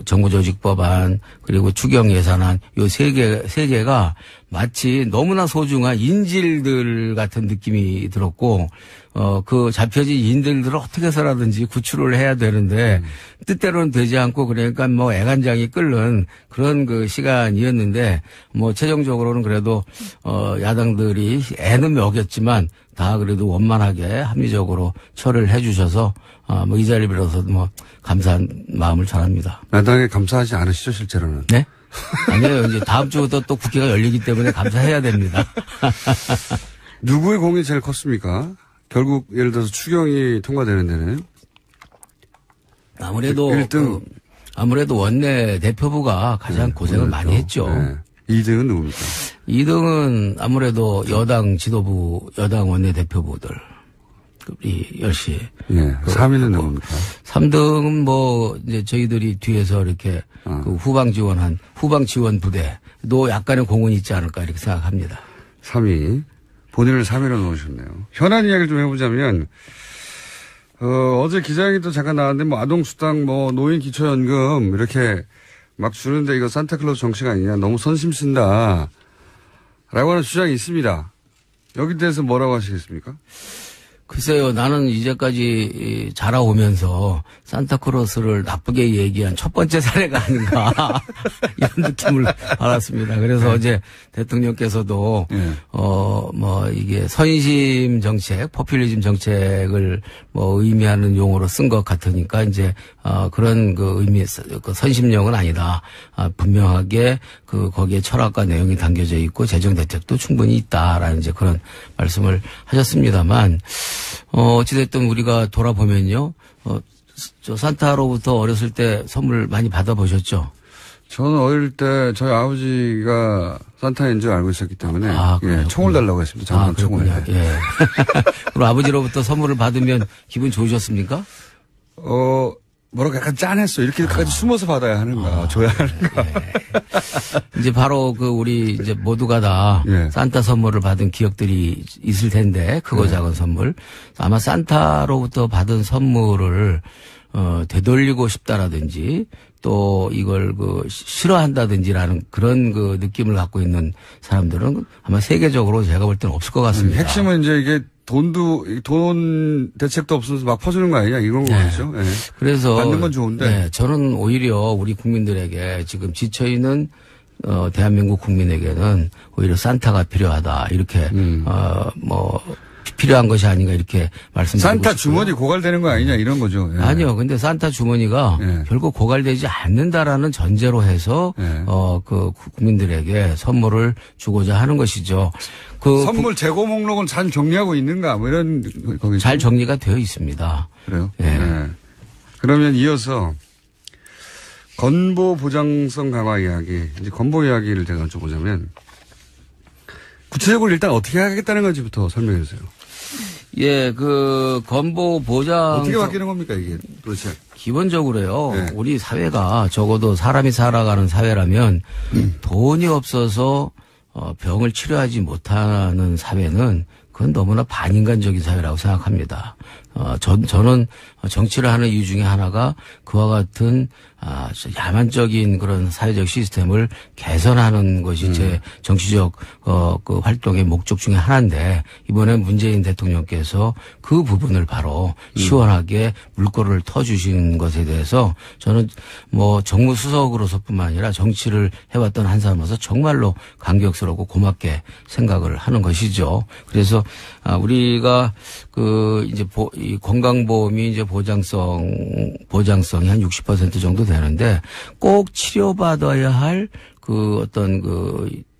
정부조직법안 그리고 추경 예산안 요 세 개가 마치 너무나 소중한 인질들 같은 느낌이 들었고 잡혀진 인질들을 어떻게 해서라든지 구출을 해야 되는데 뜻대로는 되지 않고 그러니까 애간장이 끓는 그런 시간이었는데 최종적으로는 그래도 야당들이 애는 먹였지만 다 그래도 원만하게 합리적으로 처리를 해 주셔서 이 자리를 빌어서 감사한 마음을 전합니다.
야당에 감사하지 않으시죠, 실제로는?
네? 아니에요. 이제 다음 주부터 또 국회가 열리기 때문에 감사해야 됩니다.
누구의 공이 제일 컸습니까? 결국 예를 들어서 추경이 통과되는 데는
아무래도
1등.
아무래도 원내 대표부가 가장 고생을 많이 했죠.
네. 2등은 누굽니까?
2등은 아무래도 여당 지도부, 여당 원내 대표부들. 열시.
예. 3위는 누굽니까?
3등은 이제 저희들이 뒤에서 이렇게 후방 지원 부대도 약간의 공헌이 있지 않을까 이렇게 생각합니다.
3위. 본인을 3위로 놓으셨네요. 현안 이야기를 좀 해보자면, 어제 기자회견도 잠깐 나왔는데, 아동수당, 노인 기초연금, 이렇게 막 주는데 이거 산타클로스 정치가 아니냐. 너무 선심 쓴다. 라고 하는 주장이 있습니다. 여기 대해서 뭐라고 하시겠습니까?
글쎄요, 나는 이제까지 자라오면서 산타크로스를 나쁘게 얘기한 첫 번째 사례가 아닌가 이런 느낌을 받았습니다. 그래서 어제 대통령께서도 이게 선심 정책, 포퓰리즘 정책을 의미하는 용어로 쓴 것 같으니까 이제 그런 의미, 선심용은 아니다. 분명하게 거기에 철학과 내용이 담겨져 있고 재정 대책도 충분히 있다라는 이제 그런 말씀을 하셨습니다만. 어찌됐든 우리가 돌아보면요, 저 산타로부터 어렸을 때 선물 많이 받아보셨죠?
저는 어릴 때 저희 아버지가 산타인 줄 알고 있었기 때문에 총을 달라고 했습니다. 장난 총을.
예. 그럼 아버지로부터 선물을 받으면 기분 좋으셨습니까?
뭐라고 약간 짠했어. 이렇게까지 숨어서 받아야 하는가, 줘야 하는가.
예. 이제 바로 우리 이제 모두가 다 산타 선물을 받은 기억들이 있을 텐데, 크고 작은 선물. 아마 산타로부터 받은 선물을 되돌리고 싶다라든지 또 이걸 싫어한다든지라는 그런 느낌을 갖고 있는 사람들은 아마 세계적으로 제가 볼 때는 없을 것 같습니다.
핵심은 이제 이게 돈 대책도 없어서 막 퍼주는 거 아니냐 이런 거죠. 네.
그래서
받는 건 좋은데.
네, 저는 오히려 우리 국민들에게 지금 지쳐 있는 대한민국 국민에게는 오히려 산타가 필요하다 이렇게 필요한 것이 아닌가 이렇게 말씀드리고
산타
싶고요.
주머니 고갈되는 거 아니냐 이런 거죠. 예.
아니요. 근데 산타 주머니가 결국 고갈되지 않는다라는 전제로 해서 국민들에게 선물을 주고자 하는 것이죠.
선물 재고 목록은 잘 정리하고 있는가 뭐 이런 거겠죠.
잘 정리가 되어 있습니다.
그래요?
예.
네. 그러면 이어서 건보 보장성 강화 이야기, 이제 건보 이야기를 제가 여쭤보자면 구체적으로 일단 어떻게 하겠다는 건지부터 설명해 주세요.
예, 건보 보장.
어떻게 바뀌는 겁니까, 이게 도대체?
기본적으로요,
네.
우리 사회가 적어도 사람이 살아가는 사회라면 돈이 없어서 병을 치료하지 못하는 사회는 그건 너무나 반인간적인 사회라고 생각합니다. 저는 정치를 하는 이유 중에 하나가 그와 같은 야만적인 그런 사회적 시스템을 개선하는 것이 제 정치적 활동의 목적 중에 하나인데 이번에 문재인 대통령께서 그 부분을 바로 시원하게 물꼬를 터주신 것에 대해서 저는 정무수석으로서뿐만 아니라 정치를 해왔던 한 사람으로서 정말로 감격스럽고 고맙게 생각을 하는 것이죠. 그래서 우리가 이제 이 건강보험이 이제 보장성이 한 60% 정도 되는데 꼭 치료받아야 할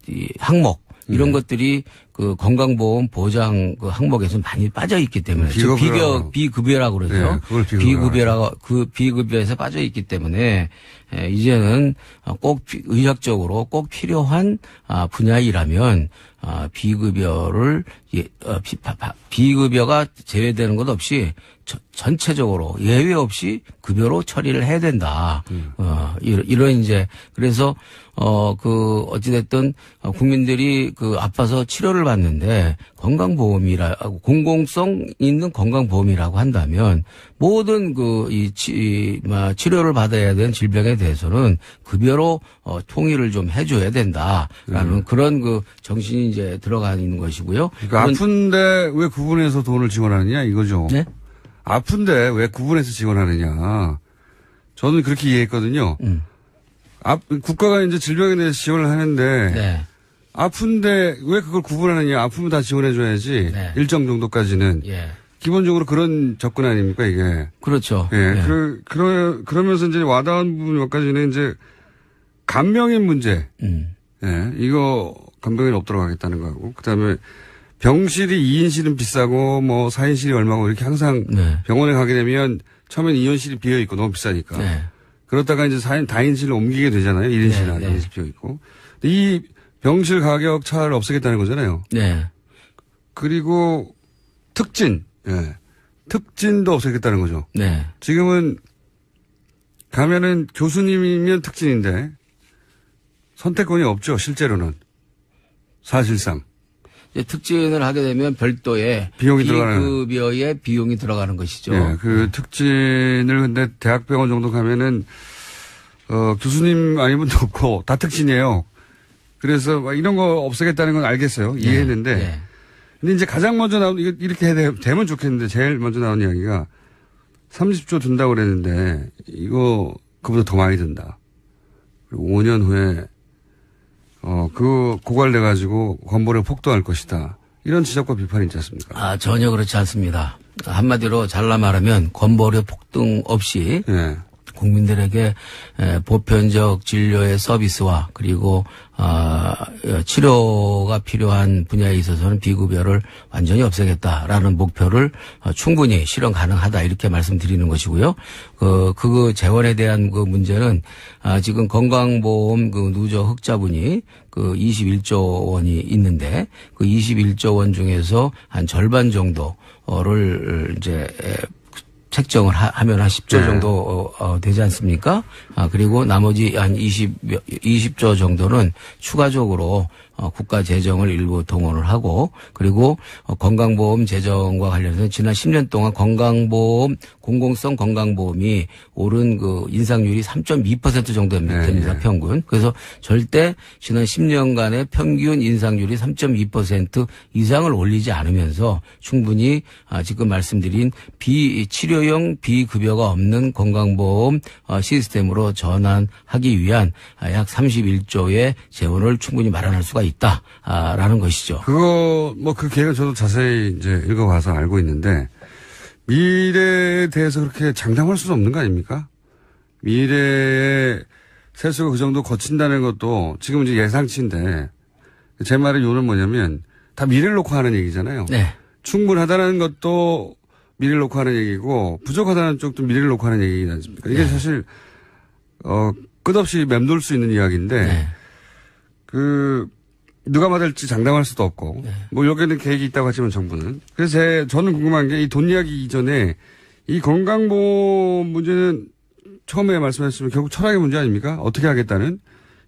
이 항목 이런 것들이 건강보험 보장 항목에서 많이 빠져 있기 때문에 비급여라고 그러죠.
네,
비급여에서 빠져 있기 때문에 이제는 꼭 의학적으로 꼭 필요한 분야이라면 비급여가 제외되는 것 없이 전체적으로 예외 없이 급여로 처리를 해야 된다. 이런 이제 그래서 어찌됐든 국민들이 아파서 치료를 받는데 건강보험이라고 공공성 있는 건강보험이라고 한다면 모든 치료를 받아야 되는 질병에 대해서는 급여로 통일을 좀 해줘야 된다라는 그런 정신이 이제 들어가 있는 것이고요.
그러니까 아픈데 왜 구분해서 돈을 지원하느냐 이거죠.
네?
아픈데 왜 구분해서 지원하느냐. 저는 그렇게 이해했거든요. 국가가 이제 질병에 대해서 지원을 하는데
네.
아픈데 왜 그걸 구분하느냐. 아프면 다 지원해줘야지.
네.
일정 정도까지는.
예.
기본적으로 그런 접근 아닙니까 이게.
그렇죠.
예.
예.
그러면서 이제 와닿은 부분 몇 가지는 이제 간병인 문제. 예. 이거 간병인 없도록 하겠다는 거하고. 그다음에 병실이 2인실은 비싸고 4인실이 얼마고 이렇게 항상
네.
병원에 가게 되면 처음엔 2인실이 비어 있고 너무 비싸니까.
네.
그러다가 이제 다인실로 옮기게 되잖아요. 1인실이나
네.
2인실 비어 있고. 근데 이 병실 가격 차를 없애겠다는 거잖아요.
네.
그리고 특진. 예. 특진도 없애겠다는 거죠.
네.
지금은 가면은 교수님이면 특진인데 선택권이 없죠. 실제로는. 사실상.
특진을 하게 되면 별도의
비용이 들어가는.
비급여의 비용이 들어가는 것이죠.
예, 특진을 근데 대학병원 정도 가면은 교수님 아닌 분도 없고 다 특진이에요. 그래서 이런 거 없애겠다는 건 알겠어요. 이해했는데.
네.
근데 이제 가장 먼저 이렇게 되면 좋겠는데 제일 먼저 나온 이야기가 30조 든다고 그랬는데 이거 그보다 더 많이 든다. 그리고 5년 후에 고갈돼가지고 건보를 폭도할 것이다. 이런 지적과 비판이 있지 않습니까?
전혀 그렇지 않습니다. 한마디로 잘라 말하면 건보료 폭등 없이
네.
국민들에게 보편적 진료의 서비스와 그리고 치료가 필요한 분야에 있어서는 비급여를 완전히 없애겠다라는 목표를 충분히 실현 가능하다 이렇게 말씀드리는 것이고요. 그 재원에 대한 그 문제는 지금 건강보험 누적 흑자분이 21조 원이 있는데 그 21조 원 중에서 한 절반 정도를 이제 책정을 하면 한 10조 정도 되지 않습니까? 그리고 나머지 한 20조 정도는 추가적으로 국가 재정을 일부 동원을 하고 그리고 건강보험 재정과 관련해서 지난 10년 동안 건강보험 공공성 건강보험이 오른 그 인상률이 3.2% 정도 됩니다.
네.
평균. 그래서 절대 지난 10년간의 평균 인상률이 3.2% 이상을 올리지 않으면서 충분히 지금 말씀드린 비치료용 비급여가 없는 건강보험 시스템으로 전환하기 위한 약 31조의 재원을 충분히 마련할 수가 있다라는 것이죠.
그 계획은 저도 자세히 이제 읽어봐서 알고 있는데 미래에 대해서 그렇게 장담할 수는 없는 거 아닙니까? 미래에 세수가 그 정도 거친다는 것도 지금 이제 예상치인데 제 말의 요는 뭐냐면 다 미래를 놓고 하는 얘기잖아요.
네.
충분하다는 것도 미래를 놓고 하는 얘기고 부족하다는 쪽도 미래를 놓고 하는 얘기지 않습니까? 이게
네.
사실 끝없이 맴돌 수 있는 이야기인데
네.
누가 맞을지 장담할 수도 없고
네.
뭐 여기에는 계획이 있다고 하지만 정부는 그래서 저는 궁금한 게 이 돈 이야기 이전에 이 건강보험 문제는 처음에 말씀하셨지만 결국 철학의 문제 아닙니까? 어떻게 하겠다는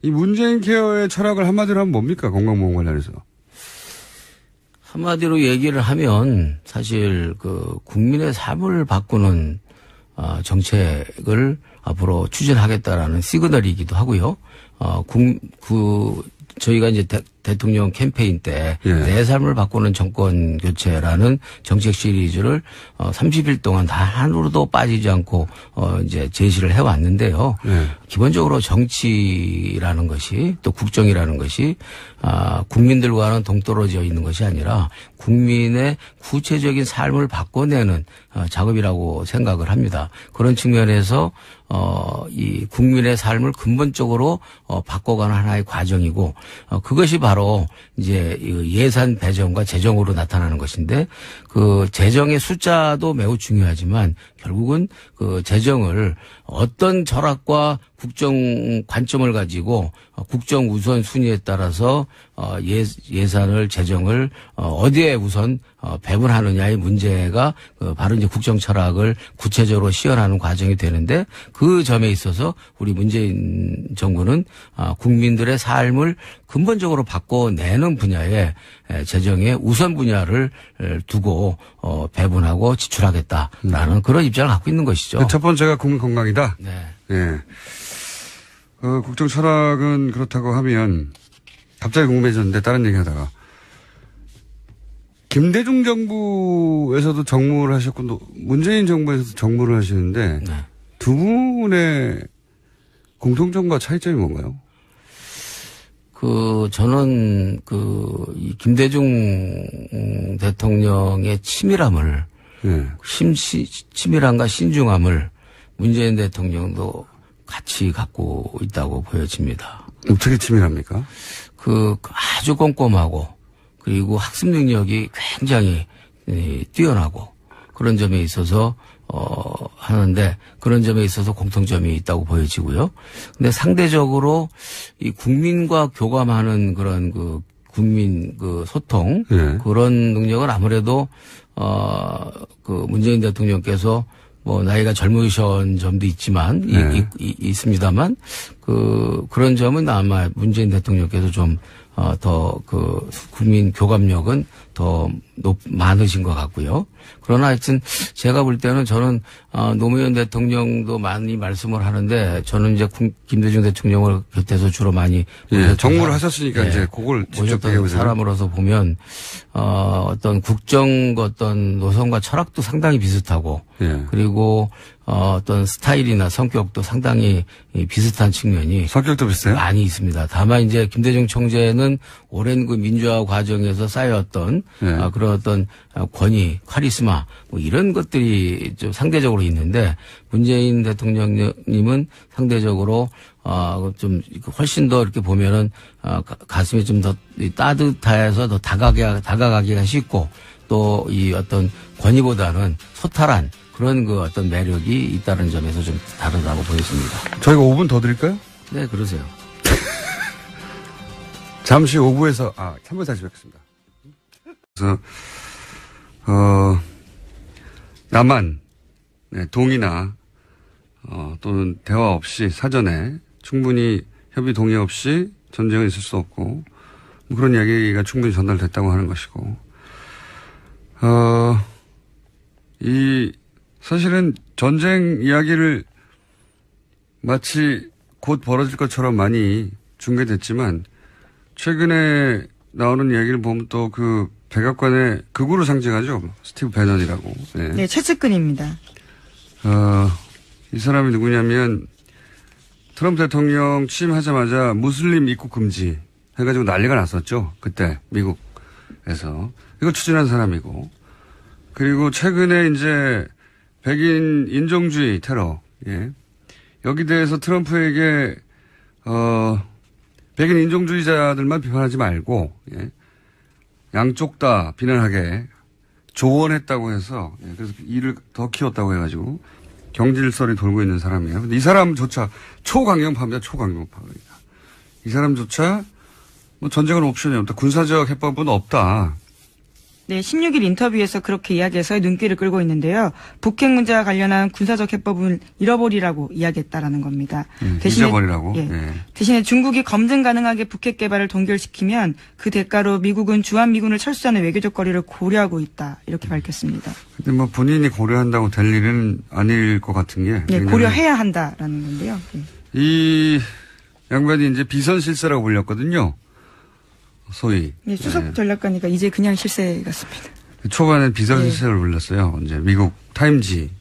이 문재인 케어의 철학을 한마디로 하면 뭡니까? 건강보험 관련해서.
한마디로 얘기를 하면 사실 그 국민의 삶을 바꾸는 정책을 앞으로 추진하겠다라는 시그널이기도 하고요. 저희가 이제 대통령 캠페인 때 내 삶을 바꾸는 정권 교체라는 정책 시리즈를 30일 동안 다 하루도 빠지지 않고 이제 제시를 해왔는데요. 기본적으로 정치라는 것이 또 국정이라는 것이 국민들과는 동떨어져 있는 것이 아니라 국민의 구체적인 삶을 바꿔내는 작업이라고 생각을 합니다. 그런 측면에서 이 국민의 삶을 근본적으로 바꿔가는 하나의 과정이고 그것이 바로 이제 예산 배정과 재정으로 나타나는 것인데 그 재정의 숫자도 매우 중요하지만 결국은 그 재정을 어떤 철학과 국정 관점을 가지고 국정 우선 순위에 따라서 예산을 재정을 어디에 우선 배분하느냐의 문제가 바로 이제 국정 철학을 구체적으로 시연하는 과정이 되는데 그 점에 있어서 우리 문재인 정부는 국민들의 삶을 근본적으로 바꿔내는 분야에 재정의 우선 분야를 두고 배분하고 지출하겠다라는 그런 입장을 갖고 있는 것이죠.
첫 번째가 국민 건강이다.
네.
네. 국정 철학은 그렇다고 하면 갑자기 궁금해졌는데 다른 얘기하다가 김대중 정부에서도 정무를 하셨고 또 문재인 정부에서도 정무를 하시는데
네.
두 분의 공통점과 차이점이 뭔가요?
저는 이 김대중 대통령의 치밀함을
네.
치밀함과 신중함을 문재인 대통령도 같이 갖고 있다고 보여집니다.
어떻게 치밀합니까?
아주 꼼꼼하고 그리고 학습 능력이 굉장히 뛰어나고 그런 점에 있어서 하는데 그런 점에 있어서 공통점이 있다고 보여지고요. 근데 상대적으로 이 국민과 교감하는 그런 국민 소통
네.
그런 능력은 아무래도 문재인 대통령께서 뭐 나이가 젊으신 점도 있지만
네.
있습니다만 그런 점은 아마 문재인 대통령께서 좀 더 국민 교감력은 더 많으신 것 같고요. 그러나 하여튼 제가 볼 때는 저는 노무현 대통령도 많이 말씀을 하는데 저는 이제 김대중 대통령을 곁에서 주로 많이
정무를 하셨으니까 이제 그걸 직접
모셨던 사람으로서 보면 어떤 국정 어떤 노선과 철학도 상당히 비슷하고 그리고 어떤 스타일이나 성격도 상당히 비슷한 측면이
성격도 비슷해요?
많이 있습니다. 다만 이제 김대중 총재는 오랜 민주화 과정에서 쌓여왔던 그런 어떤 권위, 카리스마 뭐 이런 것들이 좀 상대적으로 있는데 문재인 대통령님은 상대적으로 좀 훨씬 더 이렇게 보면은 가슴이 좀 더 따뜻해서 더 다가가기가 쉽고 또 이 어떤 권위보다는 소탈한 그런 어떤 매력이 있다는 점에서 좀 다르다고 보여집니다.
저희가 5분 더 드릴까요?
네, 그러세요.
잠시 5부에서 3부 다시 뵙겠습니다. 그래서 남한 동의나 또는 대화 없이 사전에 충분히 협의 동의 없이 전쟁은 있을 수 없고 그런 이야기가 충분히 전달됐다고 하는 것이고, 사실은 전쟁 이야기를 마치 곧 벌어질 것처럼 많이 중계됐지만, 최근에 나오는 이야기를 보면 또 그 백악관의 극우를 상징하죠. 스티브 배넌이라고. 네.
네, 최측근입니다.
이 사람이 누구냐면, 트럼프 대통령 취임하자마자 무슬림 입국 금지 해가지고 난리가 났었죠. 그때, 미국에서. 이거 추진한 사람이고. 그리고 최근에 이제 백인 인종주의 테러, 예. 여기 대해서 트럼프에게, 백인 인종주의자들만 비판하지 말고, 예. 양쪽 다 비난하게 조언했다고 해서, 예. 그래서 일을 더 키웠다고 해가지고 경질설이 돌고 있는 사람이에요. 근데 이 사람조차 초강경파입니다. 초강경파입니다. 이 사람조차 뭐 전쟁은 옵션이 없다. 군사적 해법은 없다.
네, 16일 인터뷰에서 그렇게 이야기해서 눈길을 끌고 있는데요. 북핵 문제와 관련한 군사적 해법을 잃어버리라고 이야기했다라는 겁니다.
잊어버리라고.
예,
네.
대신에 중국이 검증 가능하게 북핵 개발을 동결시키면 그 대가로 미국은 주한미군을 철수하는 외교적 거리를 고려하고 있다. 이렇게 밝혔습니다.
근데 뭐 본인이 고려한다고 될 일은 아닐 것 같은 게.
네, 고려해야 한다라는 건데요. 네.
이 양반이 이제 비선 실세라고 불렸거든요. 소위.
네, 수석 전략가니까 이제 그냥 실세 같습니다.
초반에 비선 실세를 불렸어요. 이제 미국 타임지,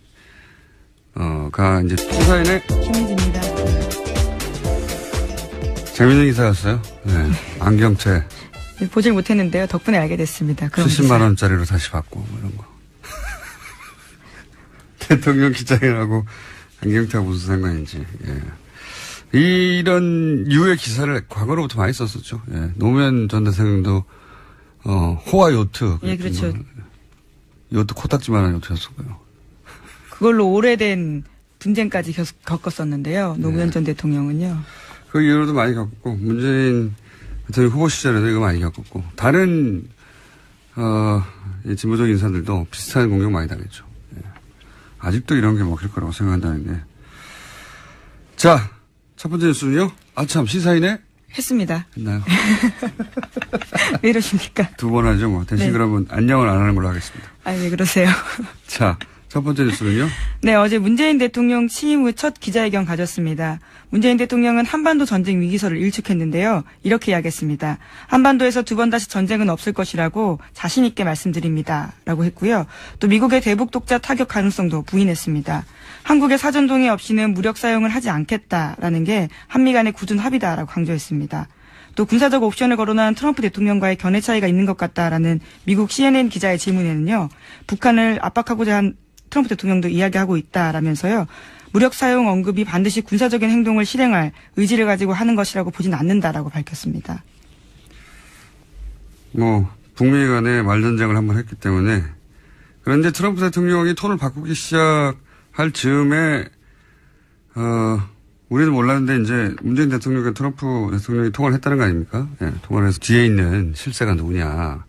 가 이제 시사인의
김민지입니다.
재밌는 기사였어요. 네. 안경채.
네, 보질 못했는데요. 덕분에 알게 됐습니다.
70만 원짜리로 다시 받고, 뭐 이런 거. 대통령 기자회견하고 안경채가 무슨 상관인지, 예. 이런 유의 기사를 과거로부터 많이 썼었죠. 예. 노무현 전 대통령도 호화 요트.
예, 그렇죠.
요트 코딱지만한 요트였었고요.
그걸로 오래된 분쟁까지 겪었었는데요. 노무현 전 대통령은요.
그 이후로도 많이 겪었고, 문재인 대통령 후보 시절에도 이거 많이 겪었고, 다른 진보적 인사들도 비슷한 공격 많이 당했죠. 예. 아직도 이런 게 먹힐 거라고 생각한다는 게. 자. 첫 번째 뉴스는요? 아참, 시사인에?
했습니다.
했나요?
왜 이러십니까?
두 번 하죠, 뭐. 대신
네.
그러면 안녕을 안 하는 걸로 하겠습니다.
아, 왜 그러세요?
자, 첫 번째 뉴스는요?
네, 어제 문재인 대통령 취임 후 첫 기자회견 가졌습니다. 문재인 대통령은 한반도 전쟁 위기설을 일축했는데요. 이렇게 이야기했습니다. 한반도에서 두 번 다시 전쟁은 없을 것이라고 자신 있게 말씀드립니다. 라고 했고요. 또 미국의 대북 독자 타격 가능성도 부인했습니다. 한국의 사전 동의 없이는 무력 사용을 하지 않겠다라는 게 한미 간의 굳은 합의다라고 강조했습니다. 또 군사적 옵션을 거론한 트럼프 대통령과의 견해 차이가 있는 것 같다라는 미국 CNN 기자의 질문에는요. 북한을 압박하고자 한 트럼프 대통령도 이야기하고 있다라면서요. 무력 사용 언급이 반드시 군사적인 행동을 실행할 의지를 가지고 하는 것이라고 보진 않는다라고 밝혔습니다.
뭐 북미 간에 말전쟁을 한번 했기 때문에 그런데 트럼프 대통령이 톤을 바꾸기 시작할 즈음에 우리도 몰랐는데 이제 문재인 대통령과 트럼프 대통령이 통화를 했다는 거 아닙니까? 예, 통화를 해서 뒤에 있는 실세가 누구냐.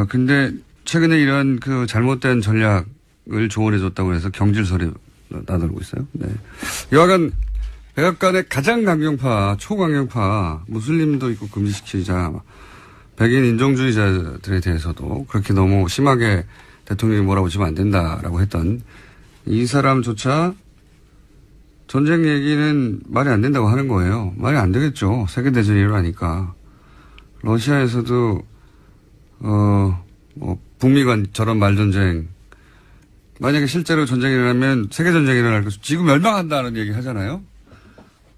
근데 최근에 이런 그 잘못된 전략을 조언해줬다고 해서 경질설이 나돌고 있어요. 네. 여하간 백악관의 가장 강경파, 초강경파, 무슬림도 있고 금지시키자, 백인 인종주의자들에 대해서도 그렇게 너무 심하게 대통령이 몰아붙이면 안 된다라고 했던 이 사람조차 전쟁 얘기는 말이 안 된다고 하는 거예요. 말이 안 되겠죠. 세계대전이 일어나니까. 러시아에서도, 북미 간 저런 말전쟁, 만약에 실제로 전쟁이 일어나면 세계전쟁이 일어날 것이고 지구 멸망한다는 얘기 하잖아요.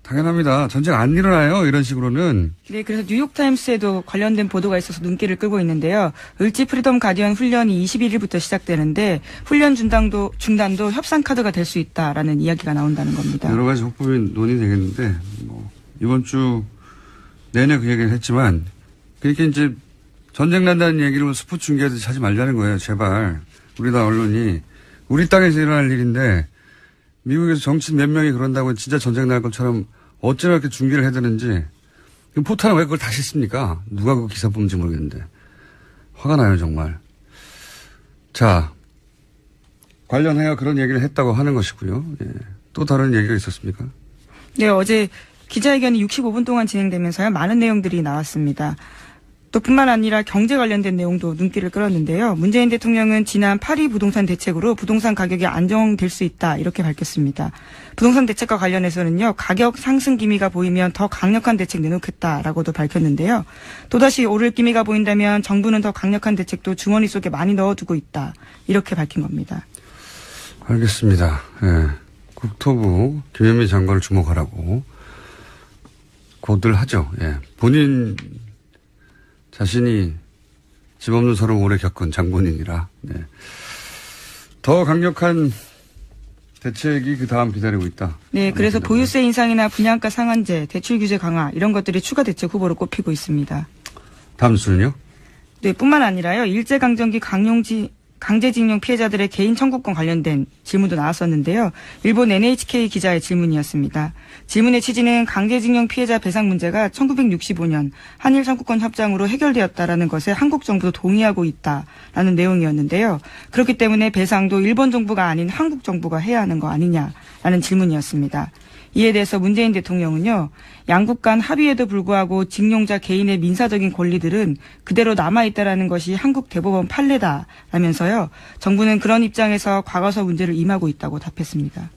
당연합니다. 전쟁 안 일어나요. 이런 식으로는.
네, 그래서 뉴욕타임스에도 관련된 보도가 있어서 눈길을 끌고 있는데요. 을지 프리덤 가디언 훈련이 21일부터 시작되는데 훈련 중단도 협상 카드가 될 수 있다라는 이야기가 나온다는 겁니다.
여러 가지 호법이 논의되겠는데 뭐 이번 주 내내 그 얘기를 했지만 그렇게 이제 전쟁 난다는 얘기를 스포츠 중계하듯이 하지 말자는 거예요. 제발. 우리나라 언론이 우리 땅에서 일어날 일인데 미국에서 정치인 몇 명이 그런다고 진짜 전쟁 날 것처럼 어쩌나 이렇게 중계를 해야 되는지. 포탄은 왜 그걸 다시 씁니까? 누가 그 기사 뽑는지 모르겠는데. 화가 나요, 정말. 자, 관련하여 그런 얘기를 했다고 하는 것이고요. 예. 또 다른 얘기가 있었습니까?
네, 어제 기자회견이 65분 동안 진행되면서요. 많은 내용들이 나왔습니다. 또 뿐만 아니라 경제 관련된 내용도 눈길을 끌었는데요. 문재인 대통령은 지난 8.2 부동산 대책으로 부동산 가격이 안정될 수 있다 이렇게 밝혔습니다. 부동산 대책과 관련해서는요. 가격 상승 기미가 보이면 더 강력한 대책 내놓겠다라고도 밝혔는데요. 또다시 오를 기미가 보인다면 정부는 더 강력한 대책도 주머니 속에 많이 넣어두고 있다 이렇게 밝힌 겁니다.
알겠습니다. 예. 국토부 김현미 장관을 주목하라고 고들 하죠. 예. 본인 자신이 집 없는 서름 오래 겪은 장본인이라. 네. 더 강력한 대책이 그 다음 기다리고 있다.
네, 그래서 보유세 인상이나 분양가 상한제, 대출 규제 강화 이런 것들이 추가 대책 후보로 꼽히고 있습니다.
다음 수는요?
네, 뿐만 아니라요. 일제강점기 강제징용 피해자들의 개인 청구권 관련된 질문도 나왔었는데요. 일본 NHK 기자의 질문이었습니다. 질문의 취지는 강제징용 피해자 배상 문제가 1965년 한일 청구권 협정으로 해결되었다라는 것에 한국 정부도 동의하고 있다라는 내용이었는데요. 그렇기 때문에 배상도 일본 정부가 아닌 한국 정부가 해야 하는 거 아니냐라는 질문이었습니다. 이에 대해서 문재인 대통령은요. 양국 간 합의에도 불구하고 징용자 개인의 민사적인 권리들은 그대로 남아있다라는 것이 한국 대법원 판례다라면서요. 정부는 그런 입장에서 과거사 문제를 임하고 있다고 답했습니다.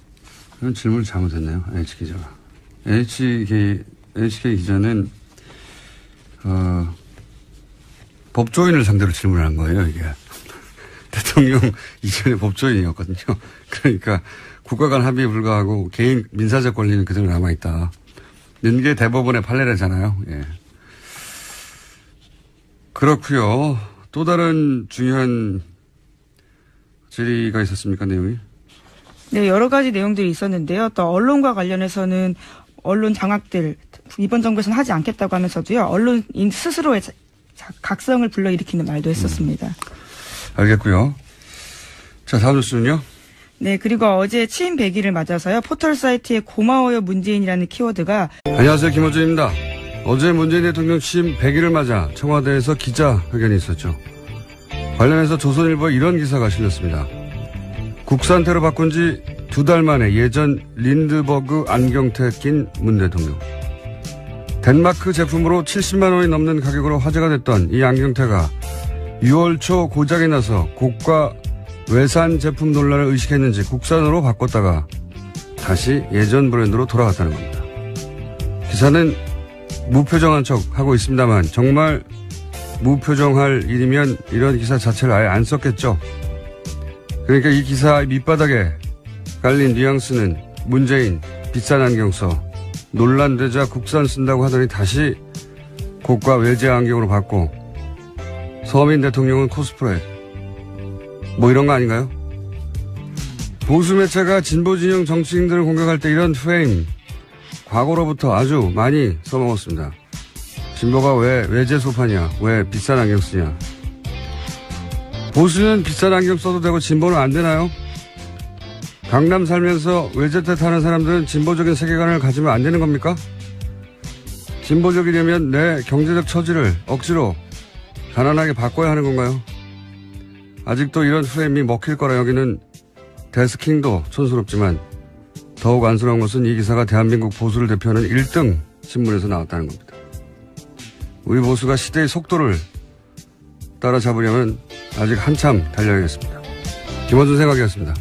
그런 질문을 잘못했네요. NHK 기자가. NHK 기자는 법조인을 상대로 질문한 거예요. 이게. 대통령 이전에 법조인이었거든요. 그러니까 국가 간 합의에 불과하고 개인 민사적 권리는 그대로 남아있다. 이게 대법원의 판례라잖아요. 예. 그렇고요. 또 다른 중요한 질의가 있었습니까, 내용이?
네, 여러 가지 내용들이 있었는데요. 또 언론과 관련해서는 언론 장악들 이번 정부에서는 하지 않겠다고 하면서도요. 언론인 스스로의 각성을 불러일으키는 말도 했었습니다.
알겠고요. 자, 다음 뉴스는요?
네, 그리고 어제 취임 100일을 맞아서요. 포털 사이트에 고마워요 문재인이라는 키워드가
안녕하세요. 김호준입니다. 어제 문재인 대통령 취임 100일을 맞아 청와대에서 기자회견이 있었죠. 관련해서 조선일보에 이런 기사가 실렸습니다. 국산테로 바꾼 지 2달 만에 예전 린드버그 안경테 낀 문 대통령. 덴마크 제품으로 70만 원이 넘는 가격으로 화제가 됐던 이 안경테가 6월 초 고장이 나서 고가 외산 제품 논란을 의식했는지 국산으로 바꿨다가 다시 예전 브랜드로 돌아갔다는 겁니다. 기사는 무표정한 척 하고 있습니다만 정말 무표정할 일이면 이런 기사 자체를 아예 안 썼겠죠. 그러니까 이 기사 밑바닥에 깔린 뉘앙스는 문재인 비싼 안경 써 논란되자 국산 쓴다고 하더니 다시 고가 외제 안경으로 바꿔 서민 대통령은 코스프레 뭐 이런 거 아닌가요? 보수 매체가 진보 진영 정치인들을 공격할 때 이런 프레임 과거로부터 아주 많이 써먹었습니다. 진보가 왜 외제 소파냐? 왜 비싼 안경 쓰냐? 보수는 비싼 안경 써도 되고 진보는 안 되나요? 강남 살면서 외제차 타는 사람들은 진보적인 세계관을 가지면 안 되는 겁니까? 진보적이려면 내 경제적 처지를 억지로 가난하게 바꿔야 하는 건가요? 아직도 이런 프레임이 먹힐 거라 여기는 데스킹도 촌스럽지만 더욱 안쓰러운 것은 이 기사가 대한민국 보수를 대표하는 1등 신문에서 나왔다는 겁니다. 우리 보수가 시대의 속도를 따라잡으려면 아직 한참 달려야겠습니다. 김원준 생각이었습니다.